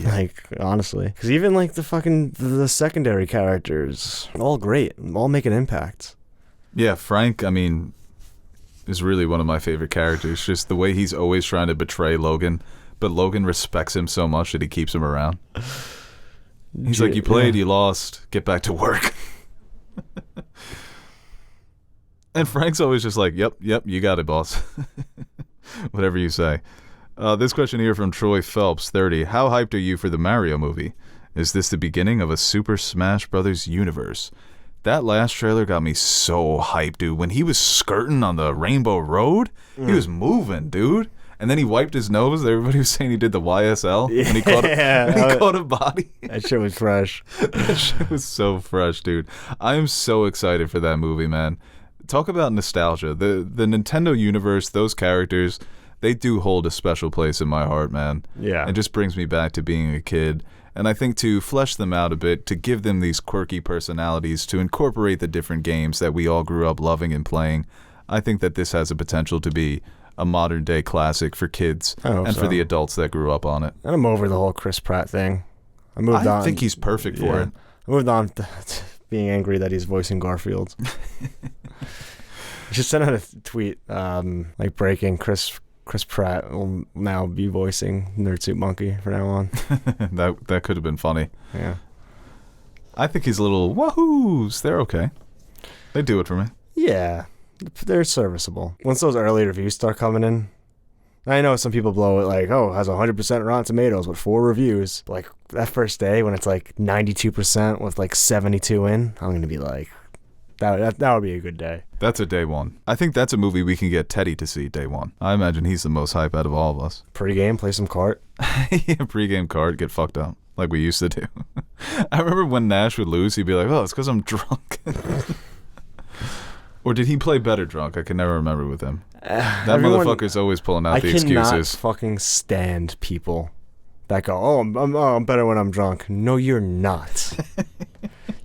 Like, honestly. Because even like the secondary characters, all great, all make an impact. Yeah, Frank, I mean, is really one of my favorite characters. Just the way he's always trying to betray Logan, but Logan respects him so much that he keeps him around. He's like, you played, you lost, get back to work. And Frank's always just like, yep, you got it, boss. Whatever you say. This question here from Troy Phelps, 30. How hyped are you for the Mario movie? Is this the beginning of a Super Smash Brothers universe? That last trailer got me so hyped, dude. When he was skirting on the Rainbow Road, he was moving, dude. And then he wiped his nose. Everybody was saying he did the YSL. Yeah. When he caught a body. That shit was fresh. That shit was so fresh, dude. I am so excited for that movie, man. Talk about nostalgia. The Nintendo universe, those characters, they do hold a special place in my heart, man. Yeah. It just brings me back to being a kid. And I think to flesh them out a bit, to give them these quirky personalities, to incorporate the different games that we all grew up loving and playing, I think that this has a potential to be a modern day classic for kids and for the adults that grew up on it. And I'm over the whole Chris Pratt thing. I moved on. I think he's perfect for it. I moved on to being angry that he's voicing Garfield. Just sent out a tweet, like breaking Chris Pratt will now be voicing Nerd Suit Monkey from now on. That could have been funny. Yeah. I think he's a little wahoos. They're okay. They do it for me. Yeah. They're serviceable. Once those early reviews start coming in, I know some people blow it like, oh, it has 100% Rotten Tomatoes with 4 reviews. But like that first day when it's like 92% with like 72 in, I'm going to be like, that would be a good day. That's a day one. I think that's a movie we can get Teddy to see day one. I imagine he's the most hype out of all of us. Pre-game, play some cart. Yeah, pre-game card, get fucked up like we used to do. I remember when Nash would lose, he'd be like, oh, it's because I'm drunk. Or did he play better drunk? I can never remember with him. That motherfucker's always pulling out the excuses. I cannot fucking stand people that go, oh, I'm better when I'm drunk. No, you're not.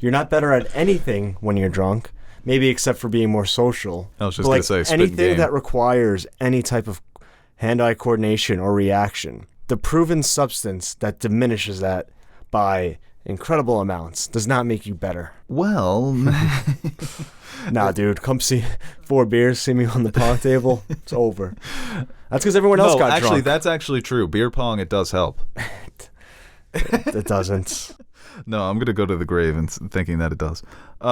You're not better at anything when you're drunk, maybe except for being more social. I was just going to say, spit anything game. That requires any type of hand-eye coordination or reaction, the proven substance that diminishes that by incredible amounts does not make you better. Well, nah, dude, come see 4 beers, see me on the pong table. It's over. That's because everyone else got drunk. Actually, that's actually true. Beer pong, it does help. It doesn't. No, I'm going to go to the grave and thinking that it does.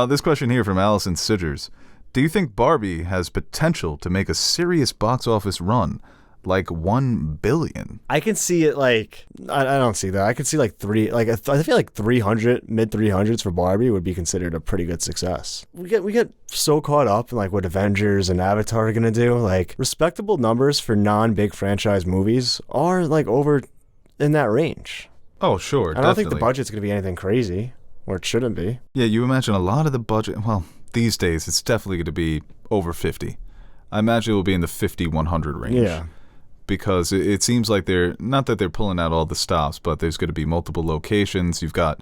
This question here from Allison Sidgers. Do you think Barbie has potential to make a serious box office run, like $1 billion? I can see it like, I don't see that. I could see like I feel like 300, mid 300s for Barbie would be considered a pretty good success. We get so caught up in like what Avengers and Avatar are going to do. Like respectable numbers for non-big franchise movies are like over in that range. Oh, sure. I don't think the budget's going to be anything crazy, or it shouldn't be. Yeah, you imagine a lot of the budget, well, these days it's definitely going to be over 50. I imagine it will be in the 50-100 range. Yeah. Because it seems like not that they're pulling out all the stops, but there's going to be multiple locations. You've got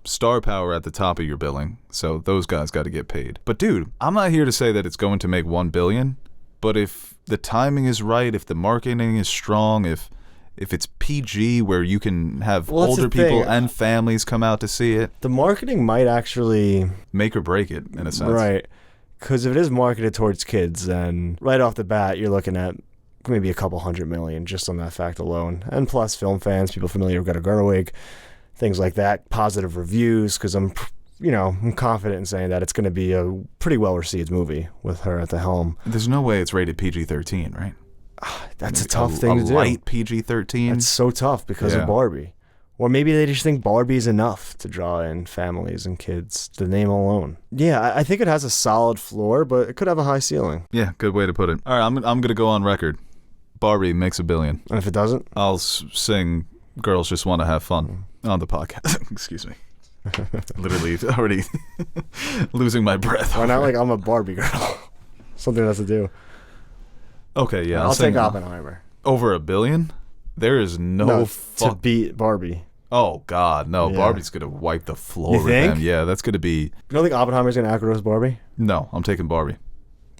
star power at the top of your billing, so those guys got to get paid. But dude, I'm not here to say that it's going to make $1 billion, but if the timing is right, if the marketing is strong, if it's PG where you can have older people and families come out to see it, the marketing might actually make or break it in a sense. Right. Because if it is marketed towards kids, then right off the bat, you're looking at maybe a couple $100 million just on that fact alone. And plus film fans, people familiar with Greta Gerwig, things like that, positive reviews, because I'm confident in saying that it's going to be a pretty well-received movie with her at the helm. There's no way it's rated PG-13, right? That's a tough thing to do. Light PG-13? That's so tough because of Barbie. Or maybe they just think Barbie's enough to draw in families and kids, the name alone. Yeah, I think it has a solid floor, but it could have a high ceiling. Yeah, good way to put it. All right, I'm going to go on record. Barbie makes $1 billion. And if it doesn't? I'll sing Girls Just Want to Have Fun on the podcast. Excuse me. Literally already losing my breath. Why not like I'm a Barbie girl? Something else to do. Okay, yeah. I'll take Oppenheimer. Over $1 billion? There is no to beat Barbie. Oh, God, no. Yeah. Barbie's going to wipe the floor with them. Yeah, that's going to be... You don't think Oppenheimer's going to outgross Barbie? No, I'm taking Barbie.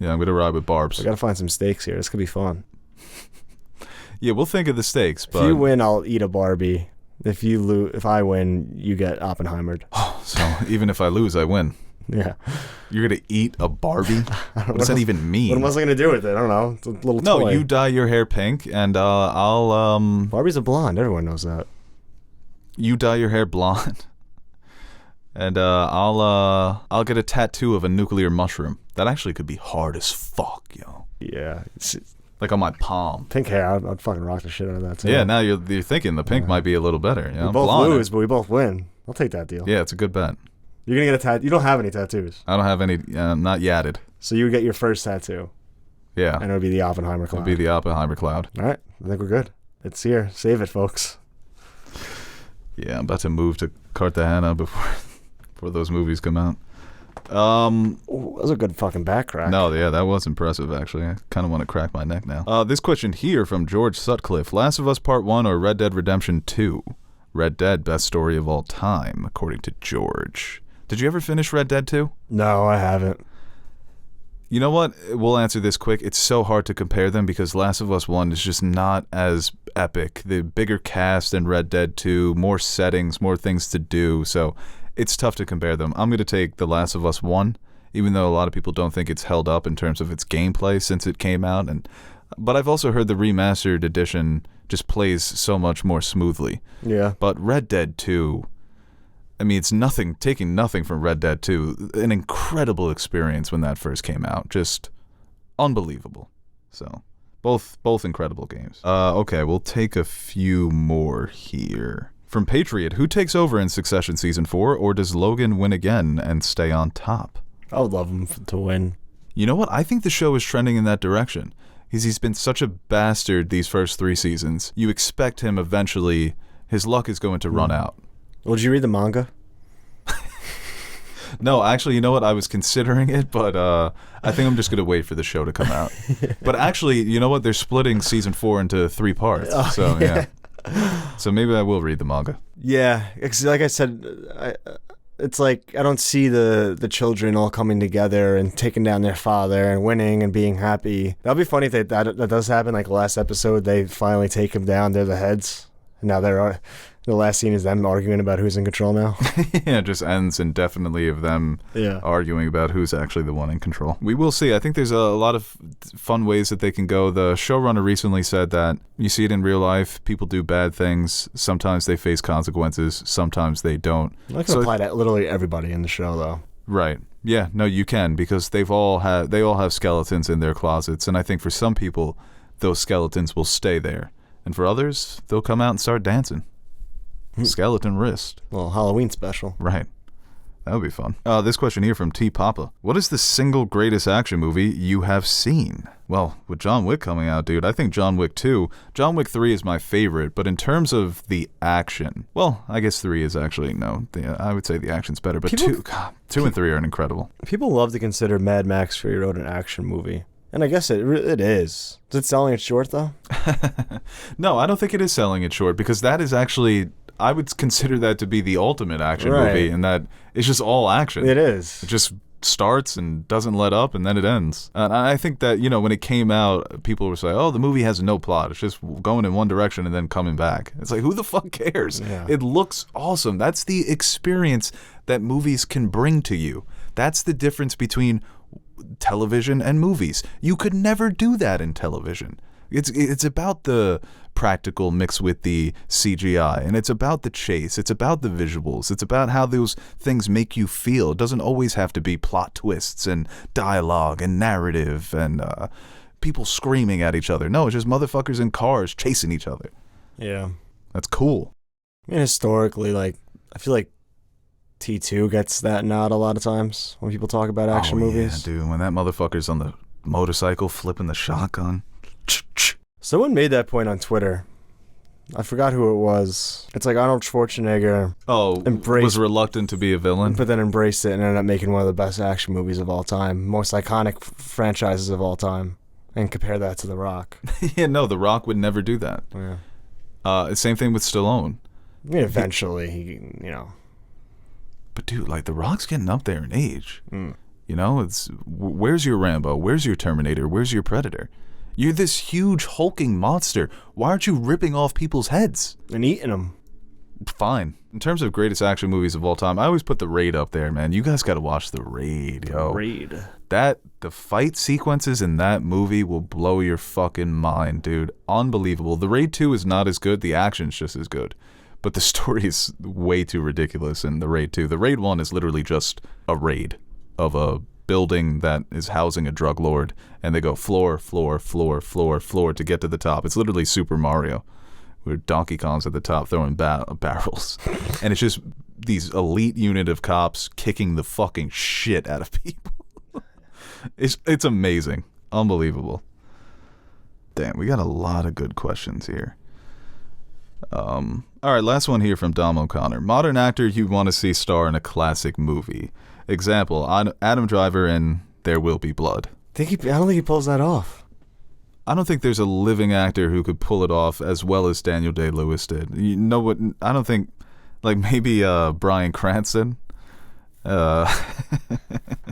Yeah, I'm going to ride with Barbs. I got to find some stakes here. This could be fun. Yeah, we'll think of the stakes, but... If you win, I'll eat a Barbie. If I win, you get Oppenheimered. So even if I lose, I win. Yeah. You're going to eat a Barbie? What does that even mean? What was I going to do with it? I don't know. It's a little toy. No, you dye your hair pink, and I'll... Barbie's a blonde. Everyone knows that. You dye your hair blonde, and I'll get a tattoo of a nuclear mushroom. That actually could be hard as fuck, yo. Yeah. Like on my palm. Pink hair, I'd fucking rock the shit out of that, too. Yeah, now you're thinking the pink might be a little better. You know? We both lose, but we both win. I'll take that deal. Yeah, it's a good bet. You're going to get a tattoo. You don't have any tattoos. I don't have any, not yatted. So you would get your first tattoo. Yeah. And it would be the Oppenheimer cloud. It would be the Oppenheimer cloud. All right. I think we're good. It's here. Save it, folks. Yeah, I'm about to move to Cartagena before those movies come out. That was a good fucking back crack. No, yeah, that was impressive, actually. I kind of want to crack my neck now. This question here from George Sutcliffe. Last of Us Part 1 or Red Dead Redemption 2? Red Dead, best story of all time, according to George. Did you ever finish Red Dead 2? No, I haven't. You know what? We'll answer this quick. It's so hard to compare them because Last of Us 1 is just not as epic. The bigger cast than Red Dead 2, more settings, more things to do. So it's tough to compare them. I'm going to take The Last of Us 1, even though a lot of people don't think it's held up in terms of its gameplay since it came out. But I've also heard the remastered edition just plays so much more smoothly. Yeah. But Red Dead 2... I mean, it's taking nothing from Red Dead 2. An incredible experience when that first came out. Just unbelievable. So, both incredible games. Okay, we'll take a few more here. From Patriot, who takes over in Succession Season 4, or does Logan win again and stay on top? I would love him to win. You know what? I think the show is trending in that direction. He's been such a bastard these first 3 seasons. You expect him eventually, his luck is going to run out. Well, did you read the manga? No, actually, you know what? I was considering it, but I think I'm just going to wait for the show to come out. But actually, you know what? They're splitting Season 4 into 3 parts. Oh, so, yeah. So maybe I will read the manga. Yeah. Like I said, it's like I don't see the children all coming together and taking down their father and winning and being happy. That'll be funny if that does happen. Like last episode, they finally take him down. They're the heads. And now the last scene is them arguing about who's in control now. Yeah, it just ends indefinitely of them arguing about who's actually the one in control. We will see. I think there's a lot of fun ways that they can go. The showrunner recently said that you see it in real life. People do bad things. Sometimes they face consequences. Sometimes they don't. I can apply to literally everybody in the show, though. Right. Yeah, no, you can, because they all have skeletons in their closets, and I think for some people, those skeletons will stay there. And for others, they'll come out and start dancing. Skeleton wrist. Well, Halloween special. Right. That would be fun. This question here from T. Papa. What is the single greatest action movie you have seen? Well, with John Wick coming out, dude, I think John Wick 2. John Wick 3 is my favorite, but in terms of the action, well, I guess 3 is actually, no. I would say the action's better, but 2 and 3 are incredible. People love to consider Mad Max Fury Road an action movie. And I guess it is. Is it selling it short, though? No, I don't think it is selling it short, because that is actually... I would consider that to be the ultimate action movie, in that it's just all action. It is. It just starts and doesn't let up, and then it ends. And I think that, when it came out, people were saying, oh, the movie has no plot. It's just going in one direction and then coming back. It's like, who the fuck cares? Yeah. It looks awesome. That's the experience that movies can bring to you. That's the difference between television and movies. You could never do that in television. It's about the practical mixed with the CGI, and it's about the chase. It's about the visuals. It's about how those things make you feel. It doesn't always have to be plot twists and dialogue and narrative and people screaming at each other. No, it's just motherfuckers in cars chasing each other. Yeah. That's cool. I mean, historically, I feel like T2 gets that nod a lot of times when people talk about action movies. Yeah, dude. When that motherfucker's on the motorcycle flipping the shotgun. Someone made that point on Twitter. I forgot who it was. It's like Arnold Schwarzenegger was reluctant to be a villain, but then embraced it and ended up making one of the best action movies of all time, most iconic franchises of all time, and compare that to The Rock. Yeah, no, The Rock would never do that. Yeah. Same thing with Stallone. I mean, eventually, he. But dude, The Rock's getting up there in age. It's where's your Rambo? Where's your Terminator? Where's your Predator? You're this huge hulking monster. Why aren't you ripping off people's heads? And eating them. Fine. In terms of greatest action movies of all time, I always put The Raid up there, man. You guys got to watch The Raid, yo. The Raid. The fight sequences in that movie will blow your fucking mind, dude. Unbelievable. The Raid 2 is not as good. The action's just as good. But the story is way too ridiculous in The Raid 2. The Raid 1 is literally just a raid of a building that is housing a drug lord, and they go floor, floor, floor, floor, floor to get to the top. It's literally Super Mario, where Donkey Kong's at the top throwing barrels. And it's just these elite unit of cops kicking the fucking shit out of people. It's amazing. Unbelievable. Damn, we got a lot of good questions here. All right, last one here from Dom O'Connor. Modern actor you want to see star in a classic movie. Example, Adam Driver in There Will Be Blood. I don't think he pulls that off. I don't think there's a living actor who could pull it off as well as Daniel Day-Lewis did. You know what? I don't think, maybe Bryan Cranston.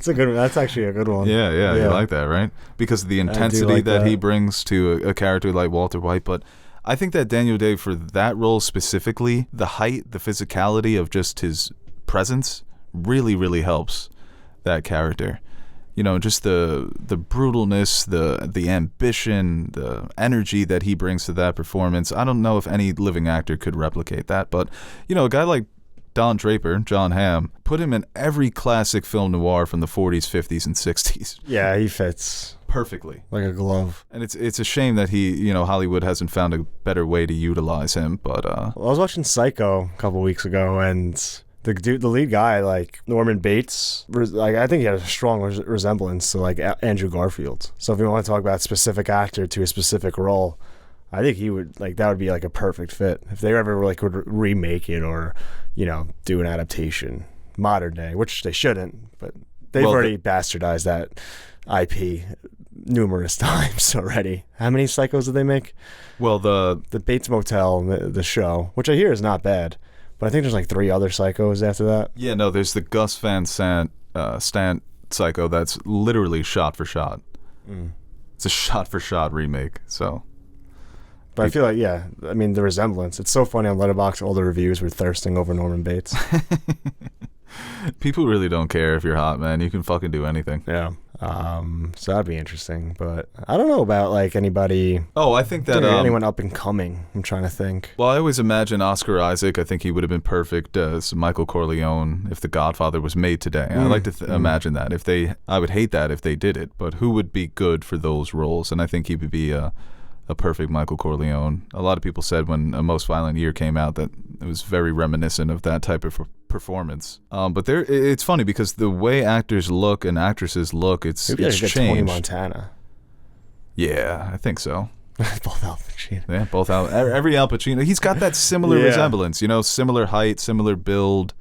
That's actually a good one. Yeah, you like that, right? Because of the intensity like that he that. brings to a character like Walter White. But I think that Daniel Day, for that role specifically, the height, the physicality of just his presence really, really helps that character. You know, just the brutalness, the ambition, the energy that he brings to that performance. I don't know if any living actor could replicate that. But, you know, a guy like Don Draper, John Hamm, put him in every classic film noir from the 40s, 50s, and 60s. Yeah, he fits Perfectly. like a glove. And it's a shame that Hollywood hasn't found a better way to utilize him. But Well, I was watching Psycho a couple weeks ago, and the lead guy, like Norman Bates, like I think he had a strong resemblance to like Andrew Garfield. So if you want to talk about a specific actor to a specific role, I think he would that would be like a perfect fit if they ever like would remake it or, you know, do an adaptation modern day, which they shouldn't, but they've already bastardized that IP numerous times already. How many Psychos did they make? Well, the Bates Motel, the show, which I hear is not bad, but I think there's like 3 other Psychos after that. Yeah, no, there's the Gus Van Sant Psycho that's literally shot for shot. It's a shot for shot remake. So, but I feel like, yeah, I mean, the resemblance. It's so funny on Letterboxd, all the reviews were thirsting over Norman Bates. People really don't care if you're hot, man. You can fucking do anything. Yeah. So that'd be interesting, but I don't know about like anybody. Oh, I think that anyone up and coming. I'm trying to think. Well, I always imagine Oscar Isaac. I think he would have been perfect as Michael Corleone if The Godfather was made today. I like to imagine that. I would hate that if they did it, but who would be good for those roles? And I think he would be a perfect Michael Corleone. A lot of people said when A Most Violent Year came out that it was very reminiscent of that type of performance. But it's funny because the way actors look and actresses look, it's changed. Tony Montana. Yeah, I think so. Both Al Pacino. Yeah, both every Al Pacino. He's got that similar resemblance, you know, similar height, similar build,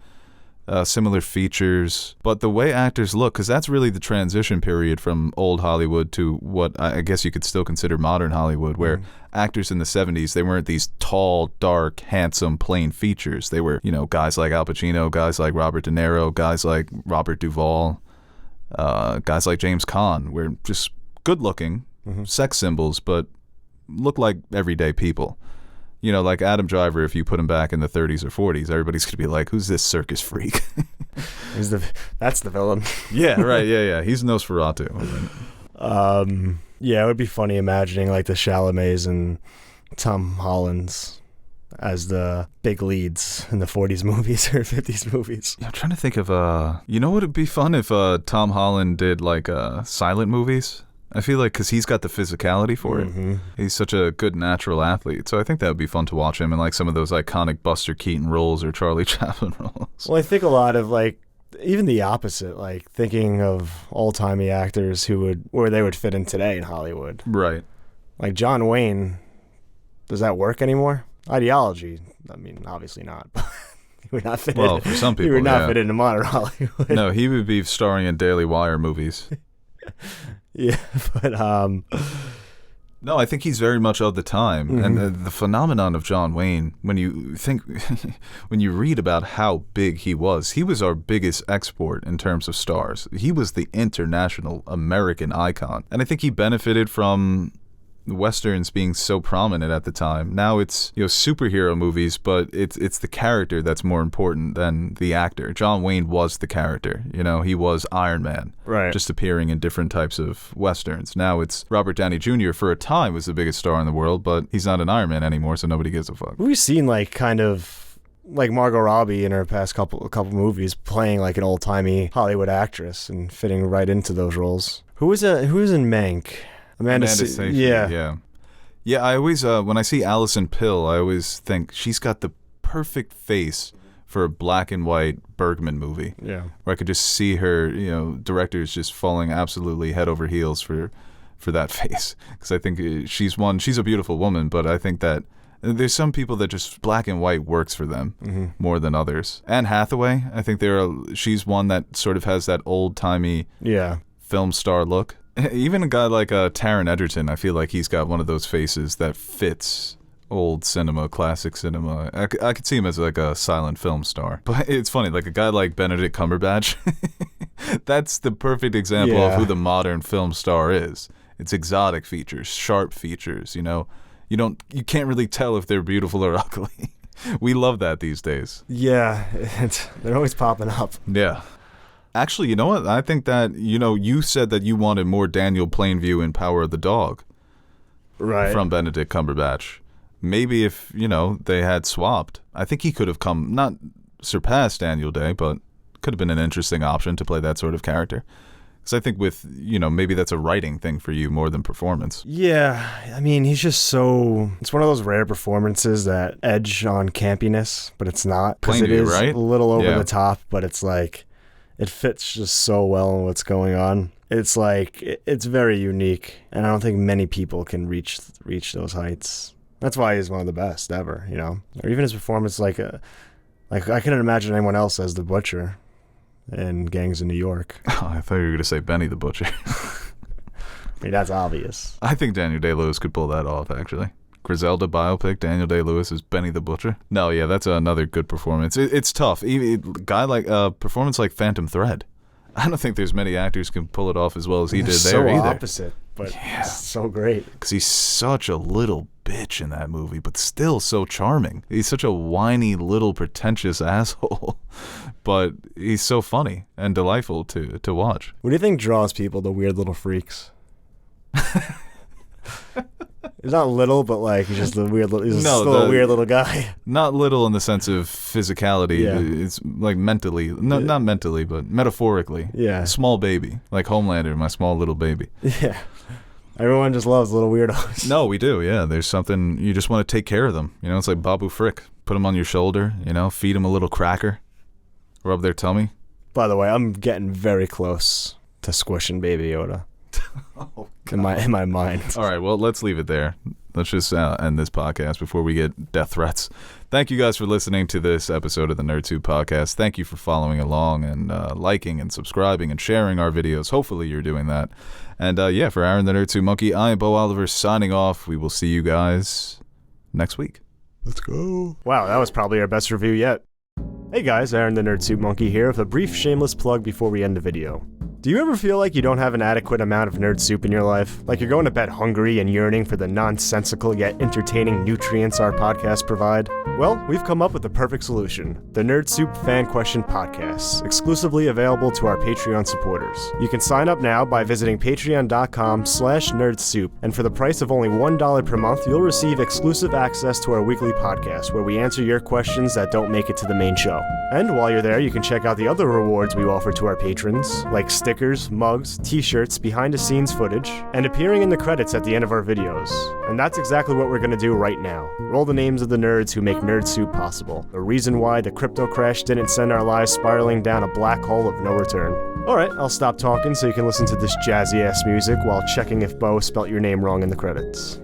similar features. But the way actors look, because that's really the transition period from old Hollywood to what I guess you could still consider modern Hollywood, where actors in the 70s, they weren't these tall, dark, handsome, plain features. They were, you know, guys like Al Pacino, guys like Robert De Niro, guys like Robert Duvall, guys like James Caan, were just good-looking, sex symbols, but look like everyday people. You know, like Adam Driver, if you put him back in the 30s or 40s, everybody's going to be like, who's this circus freak? That's the villain. Yeah, right, yeah. He's Nosferatu. Yeah, it would be funny imagining like the Chalamets and Tom Hollands as the big leads in the 40s movies or 50s movies. Yeah, I'm trying to think of, you know what would be fun if Tom Holland did like silent movies? I feel like because he's got the physicality for it. He's such a good natural athlete. So I think that would be fun to watch him in like some of those iconic Buster Keaton roles or Charlie Chaplin roles. Well, I think a lot of like, even the opposite, like thinking of old-timey actors where they would fit in today in Hollywood. Right. Like John Wayne, does that work anymore? Ideology, I mean, obviously not. He would not fit in. Well, for some people, he would not fit into modern Hollywood. No, he would be starring in Daily Wire movies. Yeah, but no, I think he's very much of the time. And the phenomenon of John Wayne, when you read about how big he was our biggest export in terms of stars. He was the international American icon. And I think he benefited from Westerns being so prominent at the time. Now it's, you know, superhero movies, but it's the character that's more important than the actor. John Wayne was the character, you know, he was Iron Man, right, just appearing in different types of Westerns. Now it's Robert Downey Jr. for a time was the biggest star in the world, but he's not an Iron Man anymore, so nobody gives a fuck. We've seen like kind of like Margot Robbie in her past couple movies playing like an old-timey Hollywood actress and fitting right into those roles. Who was in Mank? Amanda Seyfried. Yeah, I always, when I see Alison Pill, I always think she's got the perfect face for a black and white Bergman movie. Yeah. Where I could just see her, you know, directors just falling absolutely head over heels for that face. Because I think she's a beautiful woman, but I think that there's some people that just black and white works for them more than others. Anne Hathaway, I think she's one that sort of has that old-timey film star look. Even a guy like Taron Egerton, I feel like he's got one of those faces that fits old cinema, classic cinema. I could see him as like a silent film star. But it's funny, like a guy like Benedict Cumberbatch, That's the perfect example of Yeah. who the modern film star is. It's exotic features, sharp features, you know. You can't really tell if they're beautiful or ugly. We love that these days. Yeah, they're always popping up. Yeah. Actually, you know what? I think that, you said that you wanted more Daniel Plainview in Power of the Dog Right. from Benedict Cumberbatch. Maybe if, they had swapped, I think he could have not surpassed Daniel Day, but could have been an interesting option to play that sort of character. Because I think with, maybe that's a writing thing for you more than performance. Yeah, I mean, he's just it's one of those rare performances that edge on campiness, but it's not. Because it Plainview, is right? a little over Yeah. the top, but it's like, it fits just so well in what's going on. It's like, it's very unique, and I don't think many people can reach those heights. That's why he's one of the best ever, Or even his performance, like I couldn't imagine anyone else as the Butcher in Gangs of New York. Oh, I thought you were going to say Benny the Butcher. I mean, that's obvious. I think Daniel Day-Lewis could pull that off, actually. Griselda biopic, Daniel Day-Lewis is Benny the Butcher. No, yeah, that's another good performance. It's tough. Performance like Phantom Thread. I don't think there's many actors can pull it off as well as he did there either. So opposite, but so great. Because he's such a little bitch in that movie, but still so charming. He's such a whiny, little, pretentious asshole, but he's so funny and delightful to watch. What do you think draws people to weird little freaks? He's not little, but like he's just a weird little. He's still a weird little guy. Not little in the sense of physicality. Yeah. It's like mentally, not mentally, but metaphorically. Yeah. Small baby, like Homelander, my small little baby. Yeah. Everyone just loves little weirdos. No, we do. Yeah, there's something you just want to take care of them. It's like Babu Frick. Put them on your shoulder. Feed them a little cracker. Rub their tummy. By the way, I'm getting very close to squishing Baby Yoda. Oh, in my mind. All right, well, let's leave it there. Let's just end this podcast before we get death threats. Thank you guys for listening to this episode of the NerdTube Podcast. Thank you for following along and liking and subscribing and sharing our videos. Hopefully you're doing that. And for Aaron the NerdTube Monkey, I am Bo Oliver signing off. We will see you guys next week. Let's go. Wow, that was probably our best review yet. Hey guys, Aaron the Nerd Suit Monkey here with a brief shameless plug before we end the video. Do you ever feel like you don't have an adequate amount of nerd soup in your life? Like you're going to bed hungry and yearning for the nonsensical yet entertaining nutrients our podcasts provide? Well, we've come up with the perfect solution. The Nerd Soup Fan Question Podcast, exclusively available to our Patreon supporters. You can sign up now by visiting patreon.com/nerdsoup, and for the price of only $1 per month, you'll receive exclusive access to our weekly podcast where we answer your questions that don't make it to the main show. And while you're there, you can check out the other rewards we offer to our patrons, like stickers, mugs, t-shirts, behind-the-scenes footage, and appearing in the credits at the end of our videos. And that's exactly what we're going to do right now. Roll the names of the nerds who make Nerd Soup possible. The reason why the crypto crash didn't send our lives spiraling down a black hole of no return. Alright, I'll stop talking so you can listen to this jazzy-ass music while checking if Bo spelt your name wrong in the credits.